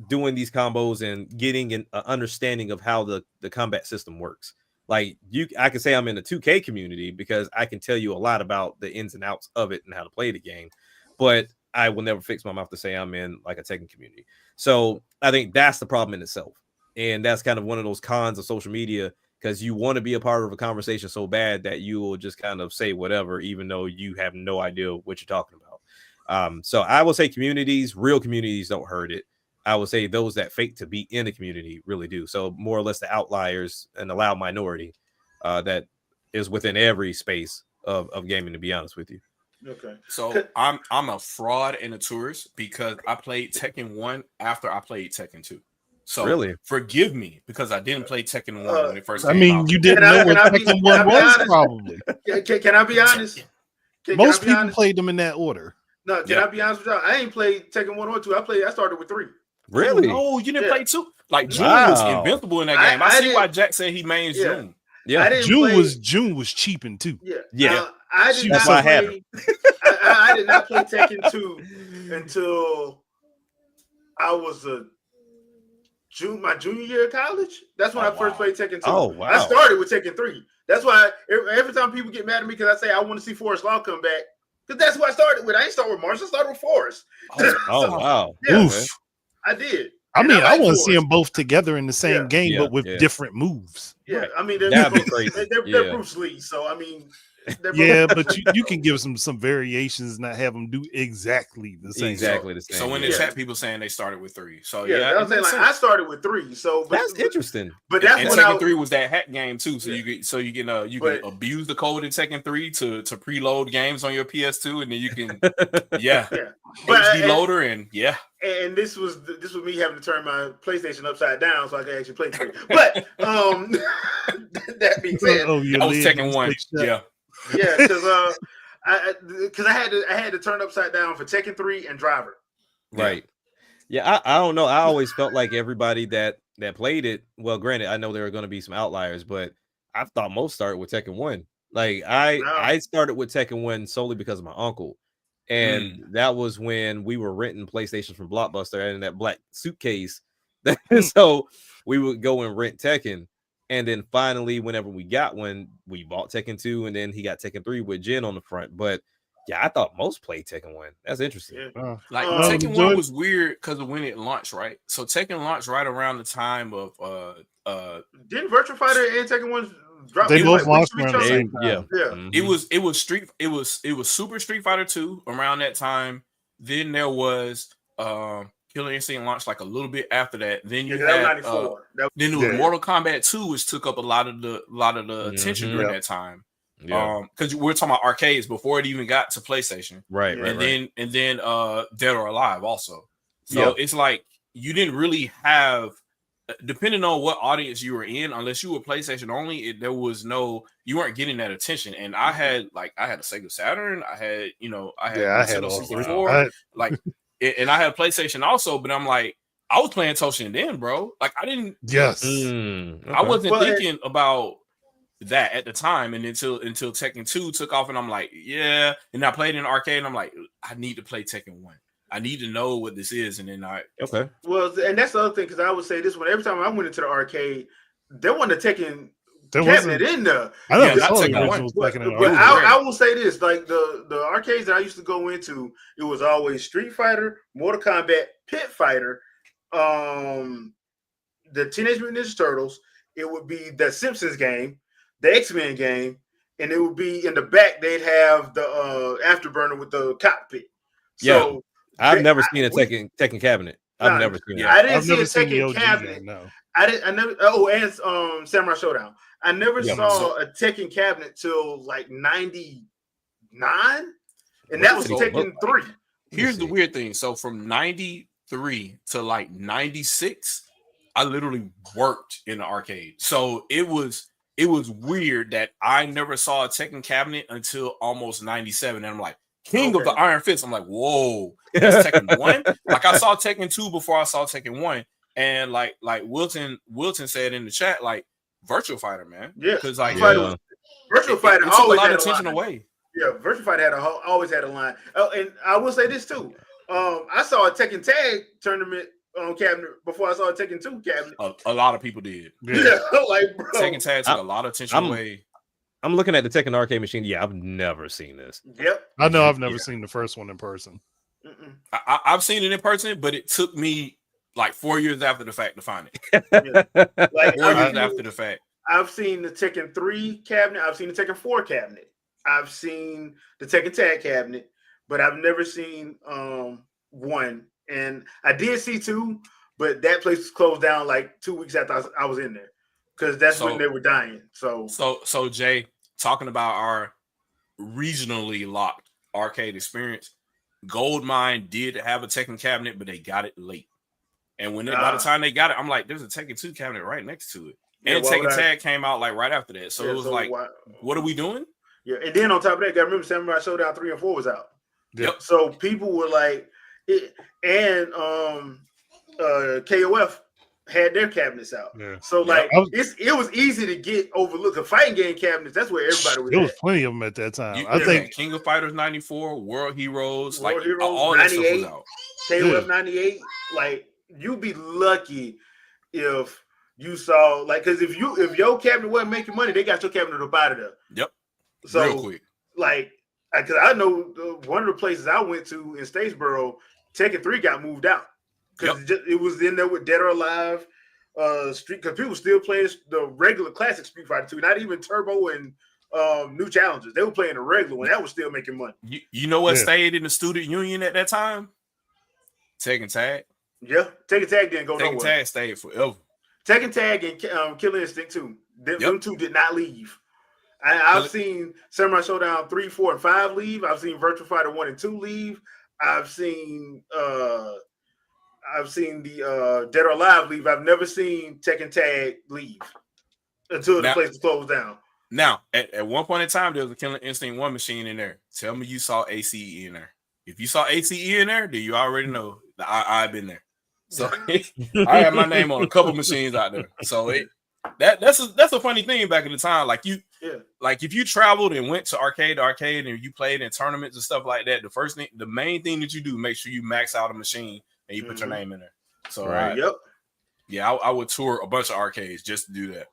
doing these combos and getting an understanding of how the combat system works. Like I can say I'm in the 2K community because I can tell you a lot about the ins and outs of it and how to play the game, but I will never fix my mouth to say I'm in like a Tekken community. So I think that's the problem in itself, and that's kind of one of those cons of social media because you want to be a part of a conversation so bad that you will just kind of say whatever, even though you have no idea what you're talking about. So I will say real communities don't hurt it. I would say those that fake to be in the community really do. So more or less the outliers and the loud minority that is within every space of gaming, to be honest with you. Okay. So I'm a fraud and a tourist because I played Tekken 1 after I played Tekken 2. So Really? forgive me because I didn't play Tekken 1 when it first I came mean, out. you didn't know what Tekken 1 was, probably. Can I be honest? Most people played them in that order. No, can I be honest with y'all? I ain't played Tekken 1 or 2. I started with 3. Really? Oh, no, you didn't play 2? Like, June was invincible in that game. I see why Jack said he mains June. Yeah, I didn't June was cheaping too. Yeah. I did That's not why I had play. I did not play Tekken 2 until I was my junior year of college. That's when I first played Tekken 2. Oh, wow. I started with Tekken 3. That's why every time people get mad at me because I say I want to see Forrest Law come back, because that's what I started with. I didn't start with Marshall. I started with Forrest. Oh, wow. Yeah, Oof. I did. I mean, I want to see Forrest. them both together in the same game, but with different moves. Yeah, I mean, that'd be crazy. They're Bruce Lee, so I mean, yeah, but you can give some variations and not have them do exactly the same. Exactly the same. So in the chat, people saying they started with 3. So I'm saying like I started with 3. So that's interesting. But that's when Tekken 3 was that hack game too. So you can abuse the code in Tekken 3 to preload games on your PS2, and then you can HD loader and And this was me having to turn my PlayStation upside down so I could actually play 3. But that being said, I was Tekken 1. Yeah, because I had to turn upside down for Tekken 3 and Driver. Right. Yeah, I don't know. I always felt like everybody that played it. Well, granted, I know there are going to be some outliers, but I thought most started with Tekken 1. Like I started with Tekken 1 solely because of my uncle. And that was when we were renting PlayStations from Blockbuster and that black suitcase. So we would go and rent Tekken. And then finally, whenever we got one, we bought Tekken 2, and then he got Tekken 3 with Jin on the front. But yeah, I thought most played Tekken 1. That's interesting. Yeah. Tekken 1 was weird because of when it launched, right? So Tekken launched right around the time of didn't Virtua Fighter and Tekken 1 drop? They both launched around the same time. Yeah. It was Super Street Fighter 2 around that time. Then there was Killer Instinct launched like a little bit after that. Then you had then there was Mortal Kombat 2, which took up a lot of the attention during that time. Because we're talking about arcades before it even got to PlayStation. Right. And then Dead or Alive also. So it's like you didn't really have, depending on what audience you were in, unless you were PlayStation only, you weren't getting that attention. And I had a Sega Saturn, I had Nintendo 64, and I had PlayStation also, but I'm like, I was playing Toshin then, bro. Like I didn't. Yes. I wasn't thinking about that at the time, and until Tekken 2 took off, and I'm like, yeah. And I played in the arcade, and I'm like, I need to play Tekken 1. I need to know what this is, and then Well, and that's the other thing, because I would say this one every time I went into the arcade, there wasn't a Tekken cabinet in there. I know not Tekken 1. But I will say this: like the arcades that I used to go into, it was always Street Fighter, Mortal Kombat, Pit Fighter, the Teenage Mutant Ninja Turtles. It would be the Simpsons game, the X-Men game, and it would be in the back. They'd have the afterburner with the cockpit. So I've never seen a Tekken cabinet. I've never seen it. I didn't see a Tekken cabinet. No. I never. Oh, and Samurai Showdown. I never saw a Tekken cabinet till like 99, and that was Tekken 3. Here's the weird thing. So from 93 to like 96, I literally worked in the arcade. So it was weird that I never saw a Tekken cabinet until almost 97. And I'm like, King of the Iron Fist. I'm like, whoa, that's Tekken 1? Like I saw Tekken 2 before I saw Tekken 1. And like Wilton said in the chat, like Virtua Fighter, man. Yeah. Because like Virtua Fighter took a lot of attention away. Yeah, Virtua Fighter always had a line. Oh, and I will say this too. I saw a Tekken Tag tournament cabinet before I saw a Tekken 2 cabinet. A lot of people did. Yeah, like bro. Tekken Tag took a lot of attention away. I'm looking at the Tekken arcade machine. Yeah, I've never seen this. Yep. I know I've never seen the first one in person. I've seen it in person, but it took me like 4 years after the fact to find it. Like 4 years after the fact. I've seen the Tekken 3 cabinet. I've seen the Tekken 4 cabinet. I've seen the Tekken Tag cabinet, but I've never seen 1. And I did see 2, but that place was closed down like 2 weeks after I was in there, because that's when they were dying. So Jay, talking about our regionally locked arcade experience, Goldmine did have a Tekken cabinet, but they got it late. And when by the time they got it, I'm like, there's a Tekken 2 cabinet right next to it. And why would Tekken Tag came out like right after that. So it was like, what are we doing? Yeah, and then on top of that, gotta remember Samurai Showdown 3 and 4 was out. Yep. So people were like, and KOF had their cabinets out. Yeah. So like it was easy to get overlooked. The fighting game cabinets, that's where everybody was. There was plenty of them at that time. I think King of Fighters 94, World Heroes, World Heroes, all that stuff was out. KOF 98, like you'd be lucky if you saw because if your cabinet wasn't making money, they got your cabinet up out of there. Yep. So real quick. Like because I know one of the places I went to in Statesboro, Tekken 3 got moved out. Because it was in there with Dead or Alive, Street. Because people still playing the regular classic Street Fighter 2, not even Turbo and New Challengers. They were playing the regular one. That was still making money. You know what stayed in the student union at that time? Tekken Tag. Yeah, Tekken Tag didn't go nowhere. Tekken Tag stayed forever. Tekken Tag and Killer Instinct 2. Them two did not leave. I've seen Samurai Showdown 3, 4, and 5 leave. I've seen Virtua Fighter 1 and 2 leave. I've seen the Dead or Alive leave. I've never seen Tekken Tag leave until the place was closed down. Now, at one point in time, there was a Killer Instinct 1 machine in there. Tell me you saw ACE in there. If you saw ACE in there, then you already know that I've been there. So I had my name on a couple machines out there. So that's a funny thing back in the time. Like if you traveled and went to arcade and you played in tournaments and stuff like that, the main thing that you do, make sure you max out a machine and you put your name in there. So I would tour a bunch of arcades just to do that.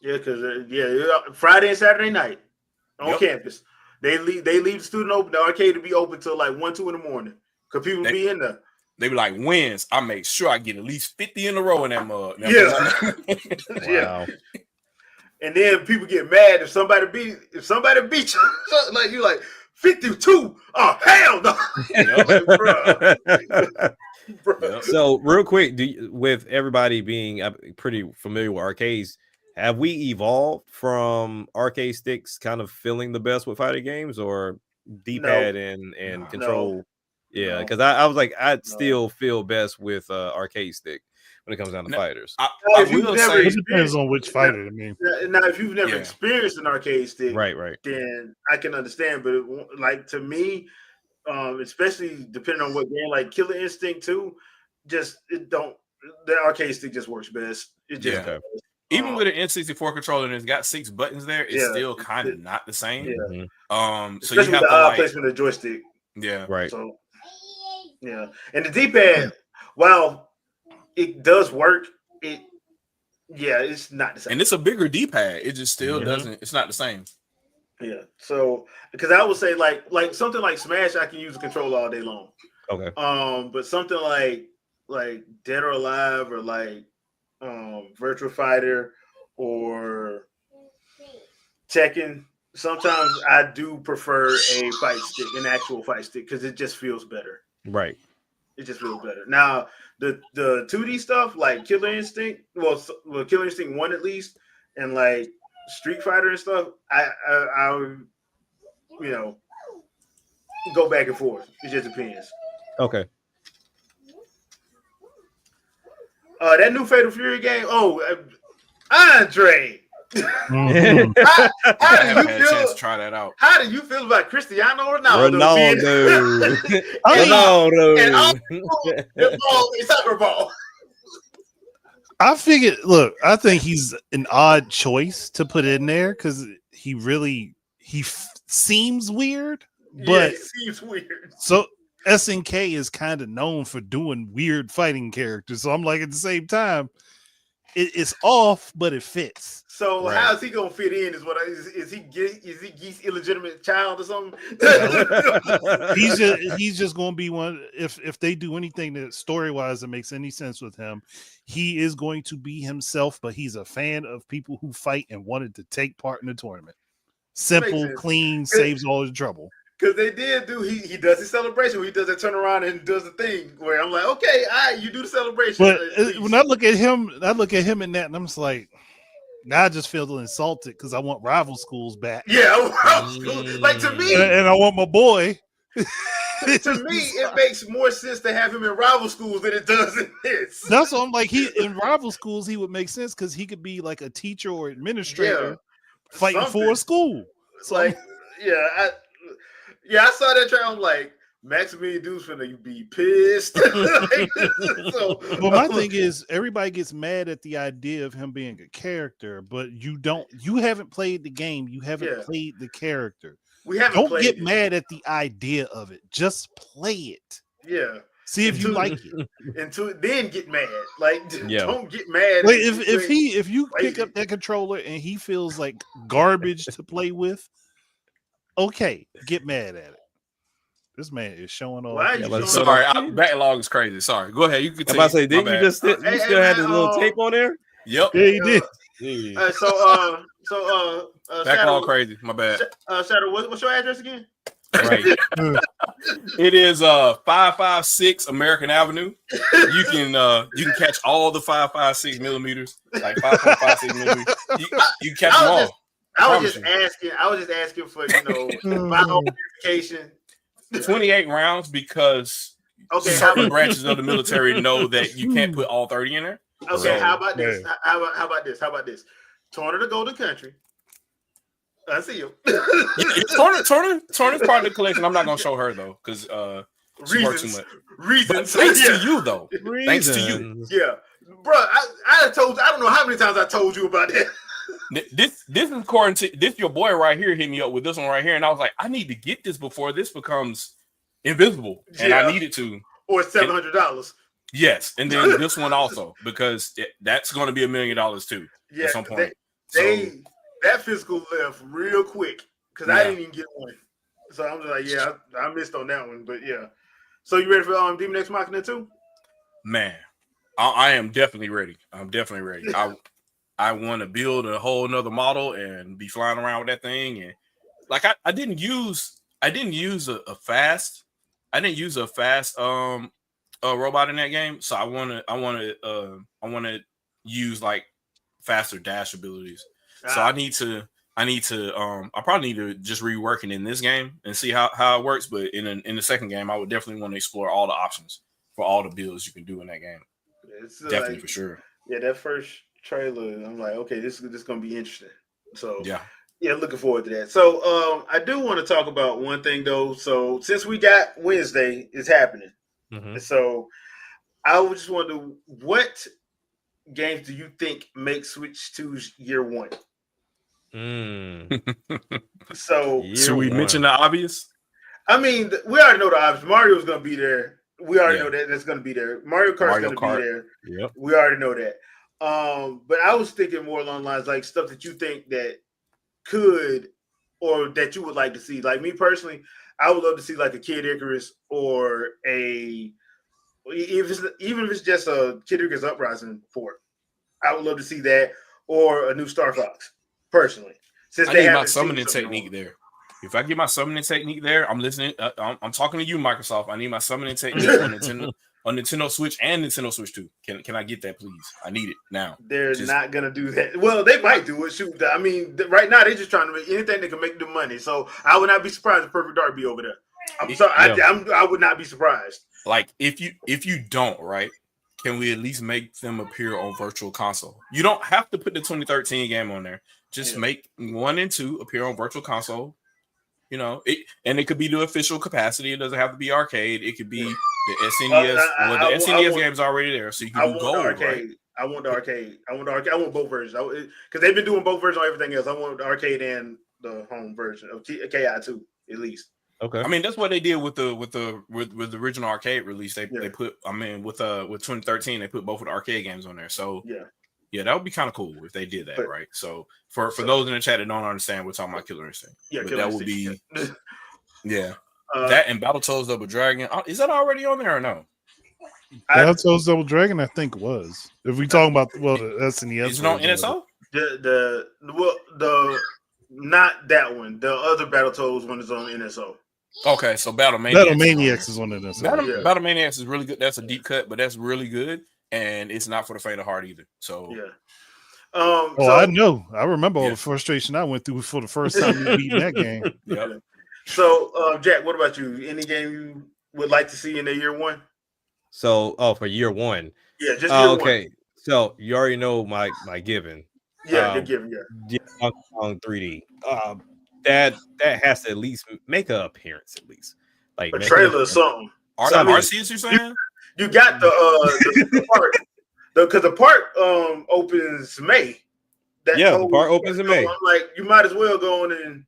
Yeah, because Friday and Saturday night on campus, they leave the student the arcade to be open till like 1, 2 in the morning because people be in there. They be like, wins. I make sure I get at least 50 in a row in that mug. Yeah. And then people get mad if somebody beat you. Like you like 52. Oh hell no. So real quick, with everybody being pretty familiar with arcades, have we evolved from arcade sticks kind of feeling the best with fighting games or D-pad and control? No. Yeah, because I was like, I still feel best with arcade stick when it comes down to fighters. It depends on which fighter. I mean, now if you've never experienced an arcade stick, right, then I can understand. But like to me, especially depending on what game, like Killer Instinct 2, the arcade stick just works best. It just even with an N64 controller and it's got 6 buttons there, it's still kind of not the same. Yeah. So especially you have with the to placement of the joystick. Yeah, right. So, yeah, and the D-pad, while it does work, it's not the same. And it's a bigger D-pad. It just still doesn't. It's not the same. Yeah. So, because I would say like something like Smash, I can use a controller all day long. Okay. But something like Dead or Alive or like Virtua Fighter or Tekken. Sometimes I do prefer an actual fight stick, because it just feels better. Right. It just feels better. Now, the 2D stuff like Killer Instinct, well, Killer Instinct 1 at least, and like Street Fighter and stuff, I go back and forth. It just depends. Okay. That new Fatal Fury game. Andre. How do you feel? To try that out. How do you feel about Cristiano Ronaldo? Ronaldo. Soccer ball. I figured. Look, I think he's an odd choice to put in there because he seems weird. But it seems weird. So SNK is kind of known for doing weird fighting characters. So I'm like, at the same time, it's off, but it fits. So how is he gonna fit in? Is he Gee's illegitimate child or something? he's just gonna be one. If they do anything that story wise that makes any sense with him, he is going to be himself. But he's a fan of people who fight and wanted to take part in the tournament. Simple, clean, saves all the trouble. Because they did do he does his celebration where he does a turnaround and does the thing where I'm like, okay, all right, you do the celebration. But when I look at him in that, and I'm just like, now I just feel insulted because I want rival schools back. Yeah, I want rival schools. Like to me, and I want my boy. to me, it makes more sense to have him in rival schools than it does in this. That's what I'm like. He in rival schools, he would make sense because he could be like a teacher or administrator fighting for a school. So like, I saw that trailer. I'm like, Maximilian Dude's finna be pissed. Well, my thing is, everybody gets mad at the idea of him being a character, but you haven't played the game. You haven't played the character. We haven't. Don't get mad at the idea of it. Just play it. Yeah. See if you like it. Then get mad. Like, don't get mad. Like if you pick up that controller and he feels like garbage to play with, okay, get mad at it. This man is showing off. Sorry, backlog is crazy. Sorry, go ahead. You can. I'm about to say, didn't you just still had this little tape on there? Yep. Yeah, he did. Backlog Shadow, crazy. My bad. Shadow, what's your address again? Right. It is 556 American Avenue. You can catch all the 5.56 millimeters, like 5.56 millimeters. You catch them all. I was just asking for file verification. 28 rounds because certain branches of the military know that you can't put all 30 in there. Okay, so, how about this? How about this? Turner to Golden Country. I see you. Turner's part of the collection. I'm not gonna show her though, because she works too much. Reasons. Thanks to you though. Thanks to you. Yeah, bro. I told you. I don't know how many times I told you about that. This is according to this. Your boy right here hit me up with this one right here, and I was like, I need to get this before this becomes invisible, and I needed to. Or $700. Yes, and then this one also because that's going to be $1 million too at some point. That physical left real quick because I didn't even get one, so I'm just like, I missed on that one, but yeah. So you ready for Demon X Machina 2? Man, I am definitely ready. I'm definitely ready. I want to build a whole nother model and be flying around with that thing. And like I didn't use a fast robot in that game. So I want to use like faster dash abilities. So I probably need to just rework it in this game and see how it works. But in the second game, I would definitely want to explore all the options for all the builds you can do in that game. It's definitely for sure. Yeah, that first trailer, I'm like, okay, this is gonna be interesting. So yeah, looking forward to that. So I do want to talk about one thing though. So since we got Wednesday, it's happening. Mm-hmm. So I was just wondering, what games do you think make Switch 2's year one? So should we mention the obvious? I mean, we already know the obvious. Mario's gonna be there. We already know that that's gonna be there. Mario Kart's gonna be there. Yep. We already know that. But I was thinking more along the lines like stuff that you think that could or that you would like to see. Like me personally, I would love to see like a Kid Icarus or even if it's just a Kid Icarus Uprising port. I would love to see that or a new Star Fox. Personally, since I need my summoning technique there. If I get my summoning technique there, I'm listening. I'm talking to you, Microsoft. I need my summoning technique on Nintendo Switch and Nintendo Switch 2. Can I get that, please? I need it now. They're not gonna do that. Well, they might do it. Shoot, I mean, right now they're just trying to make anything that can make them money. So I would not be surprised if Perfect Dark be over there. I would not be surprised. Like if you don't, right? Can we at least make them appear on Virtual Console? You don't have to put the 2013 game on there. Just make 1 and 2 appear on Virtual Console. You know, it could be the official capacity. It doesn't have to be arcade. It could be the SNES. The SNES game's already there, so you can do gold, right? I want the arcade. I want both versions. Because they've been doing both versions on everything else. I want the arcade and the home version of KI2 at least. Okay. I mean, that's what they did with the original arcade release. They put, with 2013, they put both of the arcade games on there. So yeah, that would be kind of cool if they did that, right? So for those in the chat that don't understand, we're talking about Killer Instinct. Yeah, but that would be that and Battletoads Double Dragon. Is that already on there or no? Battletoads Double Dragon, I think was. If we talking about the SNES, is it on NSO? The not that one. The other Battletoads one is on NSO. Okay, so Battlemaniacs is on NSO. Battlemaniacs is really good. That's a deep cut, but that's really good. And it's not for the faint of heart either. So I know. I remember all the frustration I went through for the first time you beat that game. So Jack, what about you? Any game would like to see in their year one? So, for year one. Yeah, just year one. Okay. So you already know my given. Yeah, you're giving. Yeah, Donkey Kong 3D. That has to at least make an appearance, at least. Like A make an trailer or appearance. something. Arceus, you're saying? You got the part because the park opens May. Yeah, the park opens in May. I'm like, you might as well go on and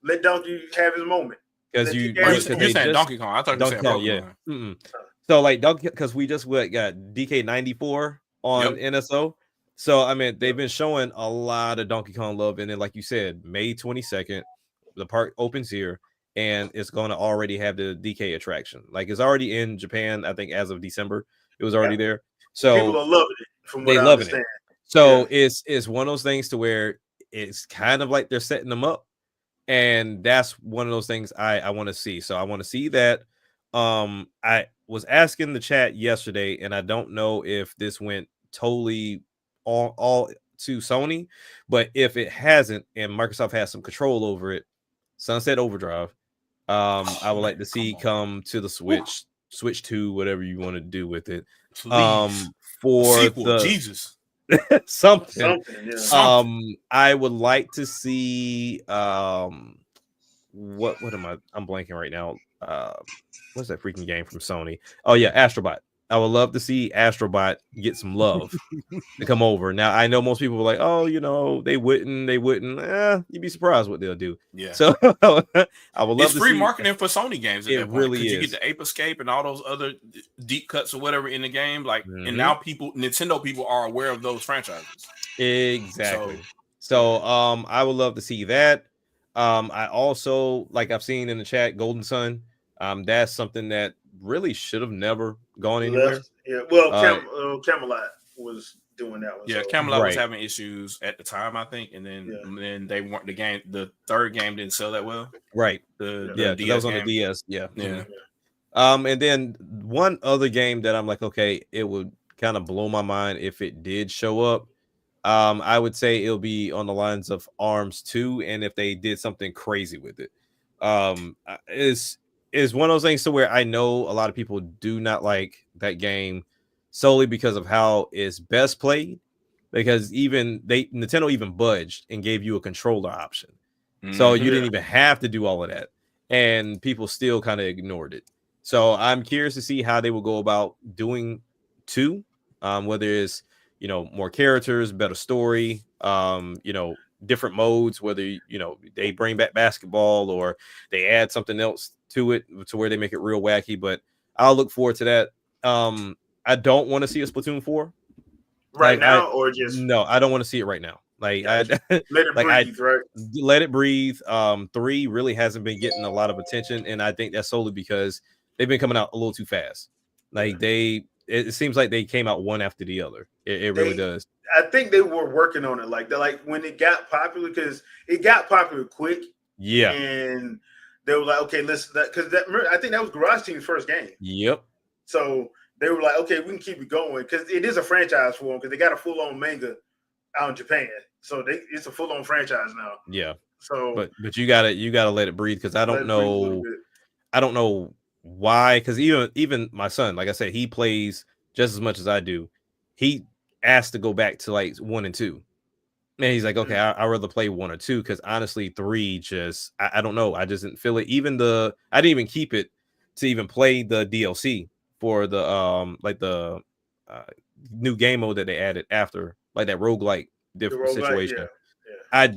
let Donkey have his moment. Because you're saying Donkey Kong. I thought you were saying Pokemon. Yeah. So like Donkey, because we just got DK94 on NSO. So I mean, they've been showing a lot of Donkey Kong love, and then like you said, May 22nd, the park opens here, and it's going to already have the DK attraction. Like it's already in Japan, I think, as of December. It was already there. So people are loving it. From what they I loving understand. it. So it's one of those things to where it's kind of like they're setting them up, and that's one of those things I want to see. So I want to see that. I was asking the chat yesterday, and I don't know if this went totally all to Sony, but if it hasn't, and Microsoft has some control over it, Sunset Overdrive, I would like to see come to the Switch 2, whatever you want to do with it. Please. For sequel, the Jesus. something. Something. I would like to see what am I'm blanking right now. What's that freaking game from Sony? Oh yeah, Astrobot. I would love to see Astrobot get some love to come over. Now I know most people were like, oh, they wouldn't. You'd be surprised what they'll do. Yeah. So I would love it's to free see marketing for Sony games. At it that point, really is. You get the Ape Escape and all those other deep cuts or whatever in the game. Like, and now Nintendo people are aware of those franchises. Exactly. So I would love to see that. I also, like I've seen in the chat, Golden Sun. That's something that really should have never gone anywhere. Yeah, well, Camelot was doing that one. Yeah, so. Camelot was having issues at the time, I think, and then they weren't the third game didn't sell that well. Right. The that was on the DS. Yeah. And then one other game that I'm like, okay, it would kind of blow my mind if it did show up. I would say it'll be on the lines of Arms 2, and if they did something crazy with it. Is one of those things to where I know a lot of people do not like that game solely because of how it's best played, because Nintendo even budged and gave you a controller option. So you didn't even have to do all of that, and people still kind of ignored it. So I'm curious to see how they will go about doing 2, whether it's more characters, better story, different modes, whether they bring back basketball or they add something else to it to where they make it real wacky. But I'll look forward to that. I don't want to see a Splatoon 4 right now, or just no, I don't want to see it right now. Like let it breathe, right? Let it breathe. 3 really hasn't been getting a lot of attention, and I think that's solely because they've been coming out a little too fast. Like it seems like they came out one after the other. It really does. I think they were working on it like that. Like when it got popular, because it got popular quick. Yeah. And they were like, okay, listen, because I think that was Garage Team's first game. Yep. So they were like, okay, we can keep it going because it is a franchise for them because they got a full-on manga out in Japan. So it's a full-on franchise now. Yeah. So, but you gotta let it breathe because I don't know why. Because even my son, like I said, he plays just as much as I do. He asked to go back to like 1 and 2, and he's like, okay, I'd rather play 1 or 2 because honestly, 3 just I don't know. I just didn't feel it. I didn't even keep it to even play the DLC for the new game mode that they added after, like that roguelike different situation. I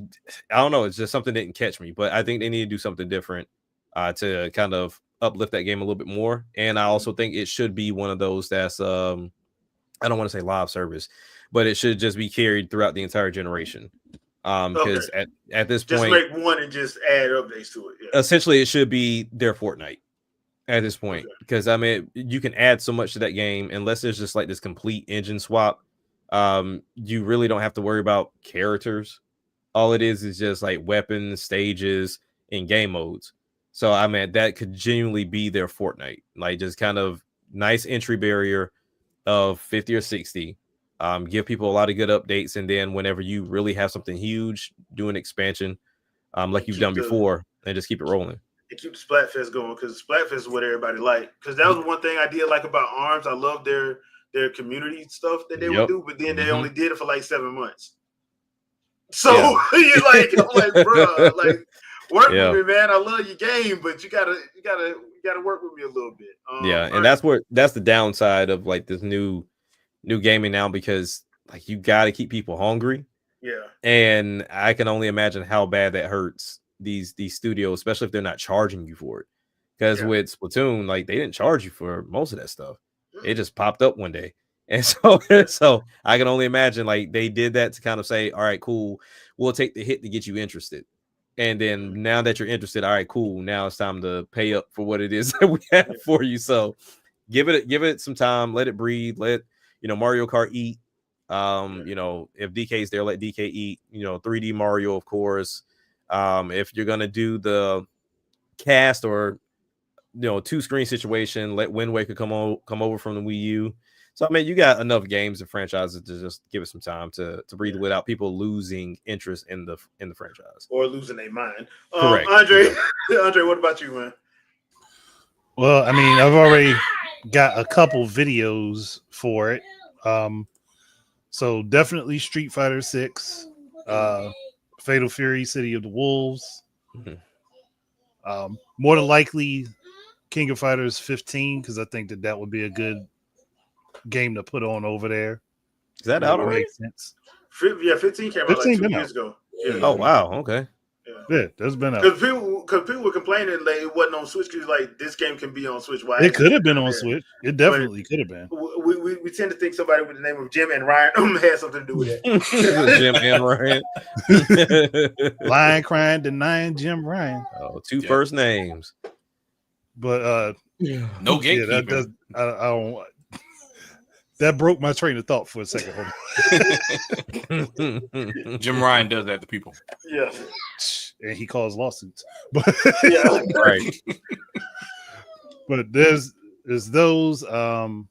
don't know. It's just something that didn't catch me, but I think they need to do something different to kind of uplift that game a little bit more. And I also think it should be one of those that's I don't want to say live service, but it should just be carried throughout the entire generation. Because at this point, just make one and just add updates to it. Yeah. Essentially, it should be their Fortnite at this point. Because I mean, you can add so much to that game unless there's just like this complete engine swap. You really don't have to worry about characters. All it is just like weapons, stages, and game modes. So I mean, that could genuinely be their Fortnite, like just kind of nice entry barrier of 50 or 60. Give people a lot of good updates, and then whenever you really have something huge, do an expansion, like you've done before, and just keep it rolling. and keep the Splatfest going, because Splatfest is what everybody like. Because that was one thing I did like about ARMS. I love their community stuff that they would do, but then they only did it for like 7 months. So you're like, I'm like, bro, like work with me, man. I love your game, but you gotta work with me a little bit. And that's the downside of like this new gaming now, because like you got to keep people hungry. Yeah, and I can only imagine how bad that hurts these studios, especially if they're not charging you for it. Because with Splatoon, like they didn't charge you for most of that stuff. It just popped up one day. And so I can only imagine like they did that to kind of say, all right, cool, we'll take the hit to get you interested. And then now that you're interested, all right, cool, now it's time to pay up for what it is that we have for you. So give it some time, let it breathe, let Mario Kart eat. If DK's there, let DK eat. 3D Mario, of course. If you're gonna do the cast or 2-screen situation, let Wind Waker come over from the Wii U. So I mean, you got enough games and franchises to just give it some time to breathe without people losing interest in the franchise or losing their mind. Correct. Andre, what about you, man? Well, I mean, I've already got a couple videos for it. So definitely Street Fighter 6, Fatal Fury, City of the Wolves. More than likely King of Fighters 15, because I think that would be a good game to put on over there. Is that out already? Makes sense. 15 came out like 2 years ago. Yeah. Oh wow, okay. Yeah, there's been because people were complaining like it wasn't on Switch, because like this game can be on Switch. Why it could have been on Switch? It definitely could have been. We tend to think somebody with the name of Jim and Ryan had something to do with that. Jim and Ryan, lying, crying, denying Jim Ryan. Oh, two first names. But no gatekeeping. I don't. That broke my train of thought for a second. Jim Ryan does that to people. Yeah. And he calls lawsuits. But right. But there's those damn,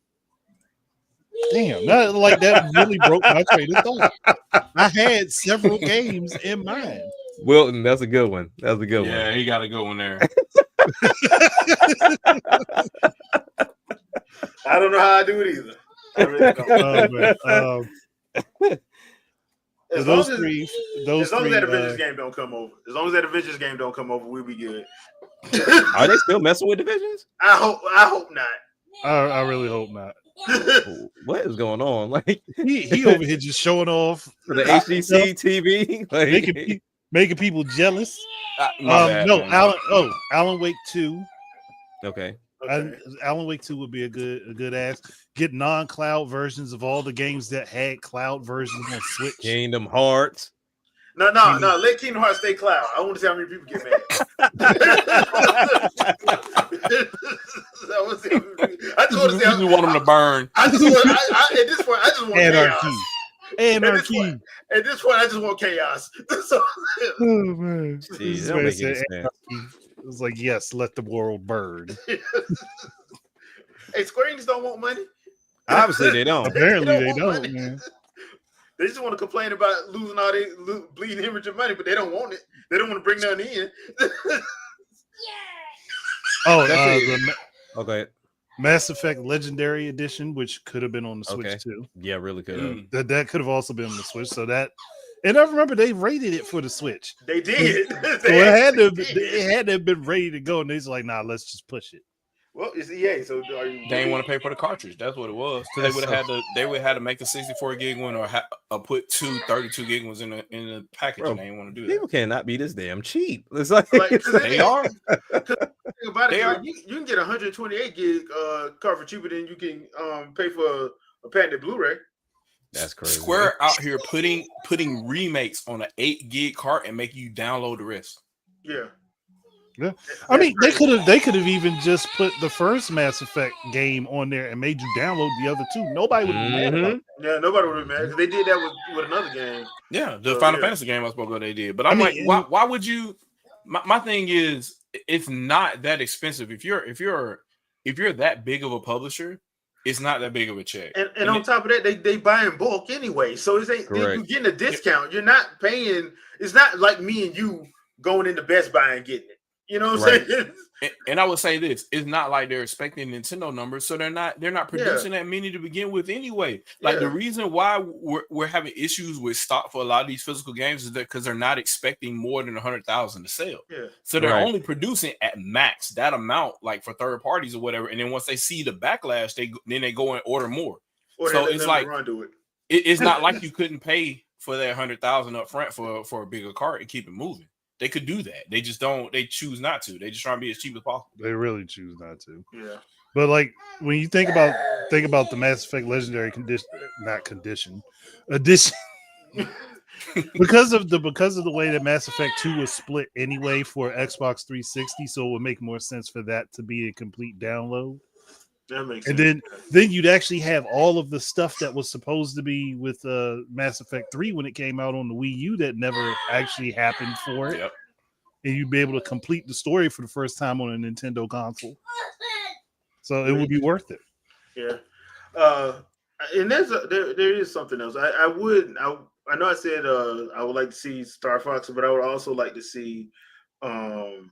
that really broke my train of thought. I had several games in mind. Wilton, that's a good one. That's a good one. Yeah, he got a good one there. I don't know how I do it either. I really don't. As long as that Avengers game don't come over. As long as that Avengers game don't come over, we'll be good. Are they still messing with Divisions? I hope not. I really hope not. What is going on? Like he over here just showing off for the HDC TV, like, making people jealous. Alan Wake 2. Okay. Alan Wake 2 would be a good ass. Get non-cloud versions of all the games that had cloud versions on Switch. Kingdom Hearts. No. Let Kingdom Hearts stay cloud. I want to see how many people get mad. I just want to see how want them to burn. At this point, I just want anarchy. Anarchy. At this point, I just want chaos. So, oh man, Jeez, that don't make any sense. It was like, yes, let the world burn. Hey, Square Enix don't want money. Obviously, they don't. Apparently, they don't, man. They just want to complain about losing all their bleeding hemorrhage of money, but they don't want it. They don't want to bring nothing in. Okay. Mass Effect Legendary Edition, which could have been on the Switch too. Yeah, really could have. That could have also been on the Switch. So that, and I remember they rated it for the Switch. They did. It had to have been ready to go, and they're like, "Nah, let's just push it." Well, it's EA, so they didn't want to pay for the cartridge. That's what it was. So they would have had to make the 64 gig one or put 32 gig ones in the package. Bro, and they didn't want to do that. People cannot be this damn cheap. It's like they are. About it, you can get 128 gig card for cheaper than you can pay for a patented Blu-ray. That's crazy. Square out here putting remakes on an 8 gig cart and make you download the rest. Yeah. Yeah, I mean they could have even just put the first Mass Effect game on there and made you download the other two. Nobody would have been mad about it. Yeah, nobody would have been mad because they did that with another game. Yeah, the Final Fantasy game I was supposed to go they did. But I'm like, why would you? My thing is, it's not that expensive. If you're that big of a publisher, it's not that big of a check. And on top of that, they buy in bulk anyway, so you're getting a discount. You're not paying. It's not like me and you going into Best Buy and getting it. You know what I'm Right. saying? And I would say this: it's not like they're expecting Nintendo numbers, so they're not producing that many to begin with anyway. Like the reason why we're having issues with stock for a lot of these physical games is that because they're not expecting more than 100,000 to sell. Yeah. So they're only producing at max that amount, like for third parties or whatever. And then once they see the backlash, they go and order more. Or so it's like it's not like you couldn't pay for that 100,000 up front for a bigger cart and keep it moving. They could do that. They just don't. They choose not to. They just try to be as cheap as possible. They really choose not to. Yeah. But like when you think about the Mass Effect Legendary edition, because of the way that Mass Effect 2 was split anyway for Xbox 360, so it would make more sense for that to be a complete download. That makes and sense. then you'd actually have all of the stuff that was supposed to be with Mass Effect 3 when it came out on the Wii U that never actually happened for it. Yep. And you'd be able to complete the story for the first time on a Nintendo console. So it would be worth it. Yeah. And there is something else. I know I said I would like to see Star Fox, but I would also like to see man,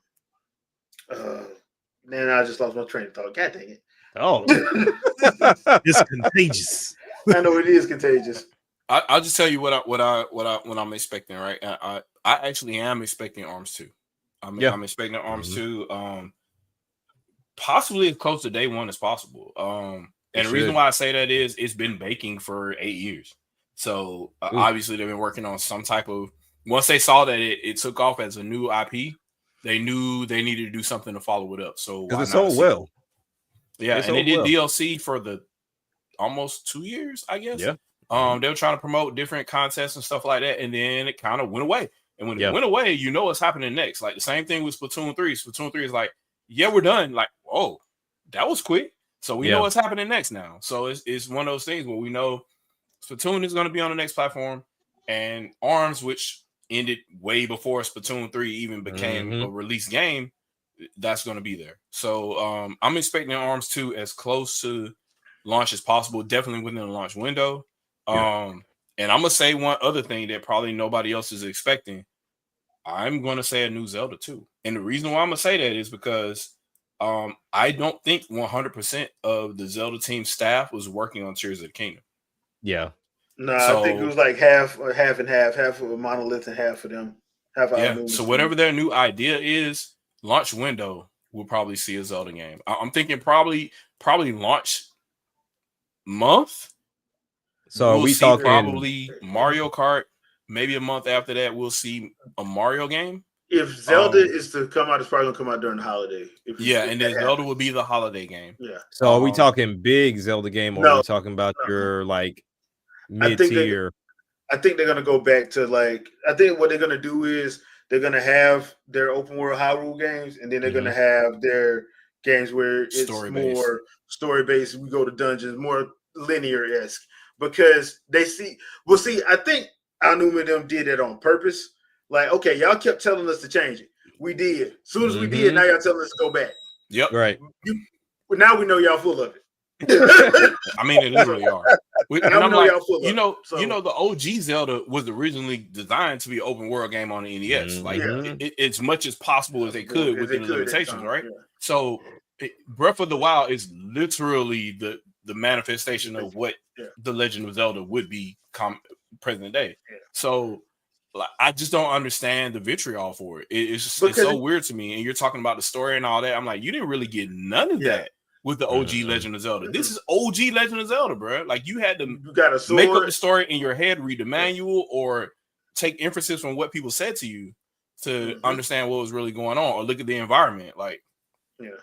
I just lost my train of thought. God dang it. Oh. It's contagious. I know it is contagious. I'll just tell you what I'm expecting, right? I actually am expecting ARMS 2. I'm expecting ARMS 2 possibly as close to day one as possible. And the reason why I say that is it's been baking for 8 years. So obviously they've been working on some type of, once they saw that it took off as a new IP, they knew they needed to do something to follow it up. So because it sold well. Yeah, and they did DLC for the almost 2 years, I guess. Yeah. They were trying to promote different contests and stuff like that, and then it kind of went away. And when it went away, you know what's happening next. Like the same thing with Splatoon 3. Splatoon 3 is like, yeah, we're done. Like, oh, that was quick. So we know what's happening next now. So it's one of those things where we know Splatoon is going to be on the next platform, and ARMS, which ended way before Splatoon 3 even became a release game, that's going to be there. So I'm expecting ARMS 2 as close to launch as possible, definitely within the launch window. And I'm going to say one other thing that probably nobody else is expecting. I'm going to say a new Zelda 2. And the reason why I'm going to say that is because I don't think 100% of the Zelda team staff was working on Tears of the Kingdom. Yeah. No, I think it was like half and half of a Monolith and half of them. So whatever their new idea is, launch window, we'll probably see a Zelda game. I'm thinking probably launch month. So we talking probably Mario Kart. Maybe a month after that, we'll see a Mario game. If Zelda is to come out, it's probably gonna come out during the holiday. And then Zelda will be the holiday game. Yeah. So are we talking big Zelda game, or are we talking about your like mid-tier? I think they're gonna go back to I think what they're gonna do is they're gonna have their open world Hyrule games, and then they're gonna have their games where it's more story based. We go to dungeons, more linear-esque, because I think Aonuma and them did it on purpose. Like, okay, y'all kept telling us to change it. We did. As soon as we did, now y'all telling us to go back. Yep. Right. Now we know y'all full of it. I mean, they literally are. And I'm like, the OG Zelda was originally designed to be an open world game on the NES. Like, as much as possible as they could within the limitations, right? Yeah. So, Breath of the Wild is literally the manifestation of what the Legend of Zelda would be present day. Yeah. So, I just don't understand the vitriol for it. It's so weird to me. And you're talking about the story and all that. I'm like, you didn't really get none of that with the OG Legend of Zelda. This is OG Legend of Zelda, bro. Like, you had to make up the story in your head, read the manual, or take inferences from what people said to you to understand what was really going on, or look at the environment. Like,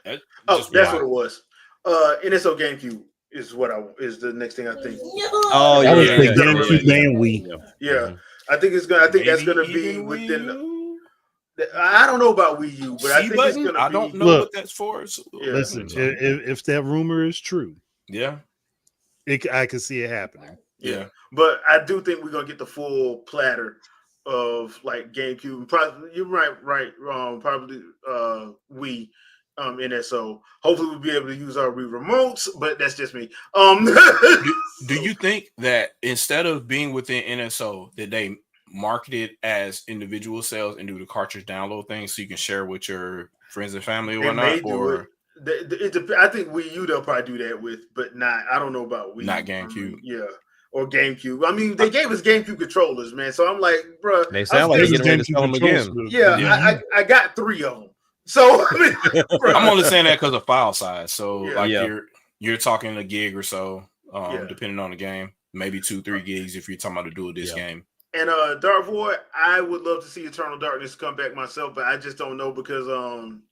that's what it was. NSO GameCube is is the next thing I think. Oh, I would say GameCube and Wii. Yeah. I think that's gonna be within. I don't know about Wii U, but I think it's gonna be. I don't know what that's for. So, listen, if that rumor is true, I can see it happening. Yeah, but I do think we're gonna get the full platter of like GameCube. Probably, you're right, probably Wii. NSO. Hopefully we'll be able to use our Wii remotes, but that's just me. Do you think that instead of being within NSO, that they market it as individual sales and do the cartridge download thing so you can share with your friends and family or They whatnot? may do Or I think Wii U they'll probably do that with, but I don't know about Wii. Not GameCube. Or GameCube. I mean, they gave us GameCube controllers, man. So I'm like, bro, They sound like they're getting ready to sell them again. I got 3 of them. So I mean, I'm only saying that because of file size. So Yeah. you're talking a gig or so, depending on the game. Maybe 2-3 gigs if you're talking about a dual disc game. And Dark Void, I would love to see Eternal Darkness come back myself, but I just don't know because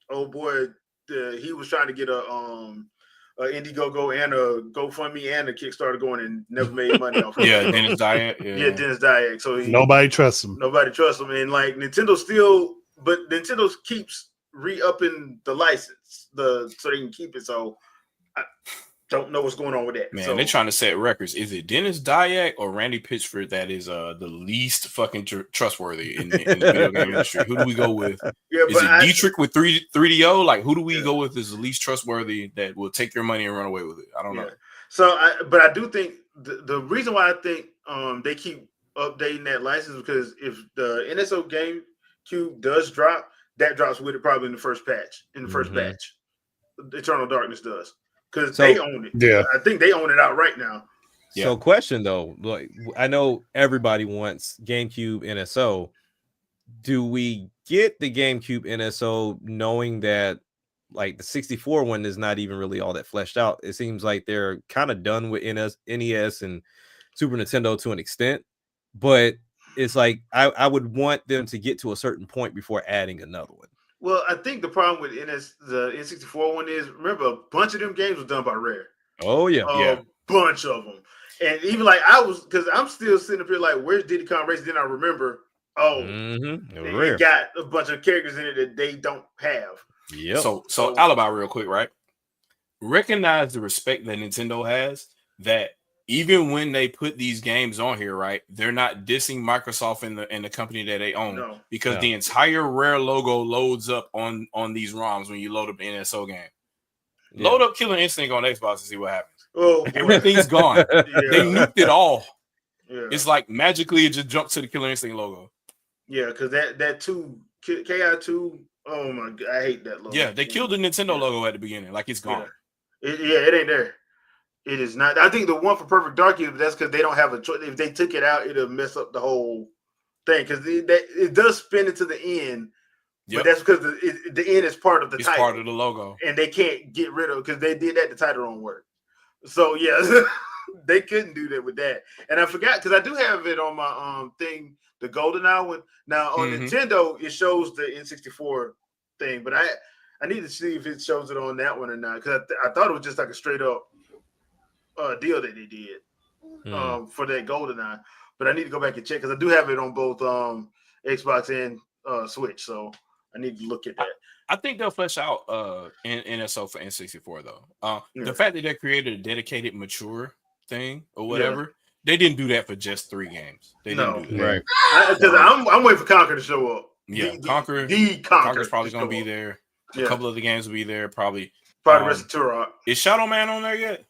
old boy, he was trying to get a Indiegogo and a GoFundMe and a Kickstarter going and never made money off of it. Yeah, Dennis Dyack. Yeah, Dennis Dyack. So nobody trusts him. Nobody trusts him, and like Nintendo keeps re-upping the license, so they can keep it. So I don't know what's going on with that. Man, they're trying to set records. Is it Dennis Dyack or Randy Pitchford that is the least fucking trustworthy in the video game industry? Who do we go with? Yeah, is it Dietrich with 3DO? Like, who do we go with as the least trustworthy that will take your money and run away with it? I don't know. So, I do think the reason why I think they keep updating that license because if the NSO GameCube does drop, that drops with it probably in the first patch, in the first batch. Eternal Darkness does. Because they own it. Yeah. I think they own it out right now. So question though, like I know everybody wants GameCube NSO. Do we get the GameCube NSO knowing that like the 64 one is not even really all that fleshed out? It seems like they're kind of done with NES and Super Nintendo to an extent, but it's like I would want them to get to a certain point before adding another one. Well, I think the problem with the N64 one is, remember, a bunch of them games was done by Rare. Oh, yeah. A bunch of them. And even like because I'm still sitting up here like, where's Diddy Kong Racing? Then I remember, they got a bunch of characters in it that they don't have. Yeah. So Alibi real quick, right? Recognize the respect that Nintendo has that even when they put these games on here, right, they're not dissing Microsoft and the company that they own because the entire Rare logo loads up on these ROMs when you load up the NSO game. Yeah. Load up Killer Instinct on Xbox and see what happens. Oh, everything's gone. They nuked it all. Yeah. It's like magically it just jumped to the Killer Instinct logo. Yeah, because that KI2, oh my god, I hate that logo. Yeah, they killed the Nintendo logo at the beginning, like it's gone. It ain't there. It is not. I think the one for Perfect Dark is that's because they don't have a choice. If they took it out, it'll mess up the whole thing because it does spin into the end. But that's because the end is part of the title. It's part of the logo. And they can't get rid of it because they did that. The title don't work. So, yeah, they couldn't do that with that. And I forgot because I do have it on my thing, the GoldenEye one. Now, on Nintendo, it shows the N64 thing. But I need to see if it shows it on that one or not because I thought it was just like a straight up deal that they did for that GoldenEye, but I need to go back and check because I do have it on both Xbox and Switch, so I need to look at that. I think they'll flesh out in NSO for N64 though. The fact that they created a dedicated mature thing or whatever, they didn't do that for just 3 games. They didn't do that, right? Because I'm waiting for Conquer to show up. Yeah, Conquer's probably going to be there. A couple of the games will be there, probably the rest of Turok. Is Shadow Man on there yet?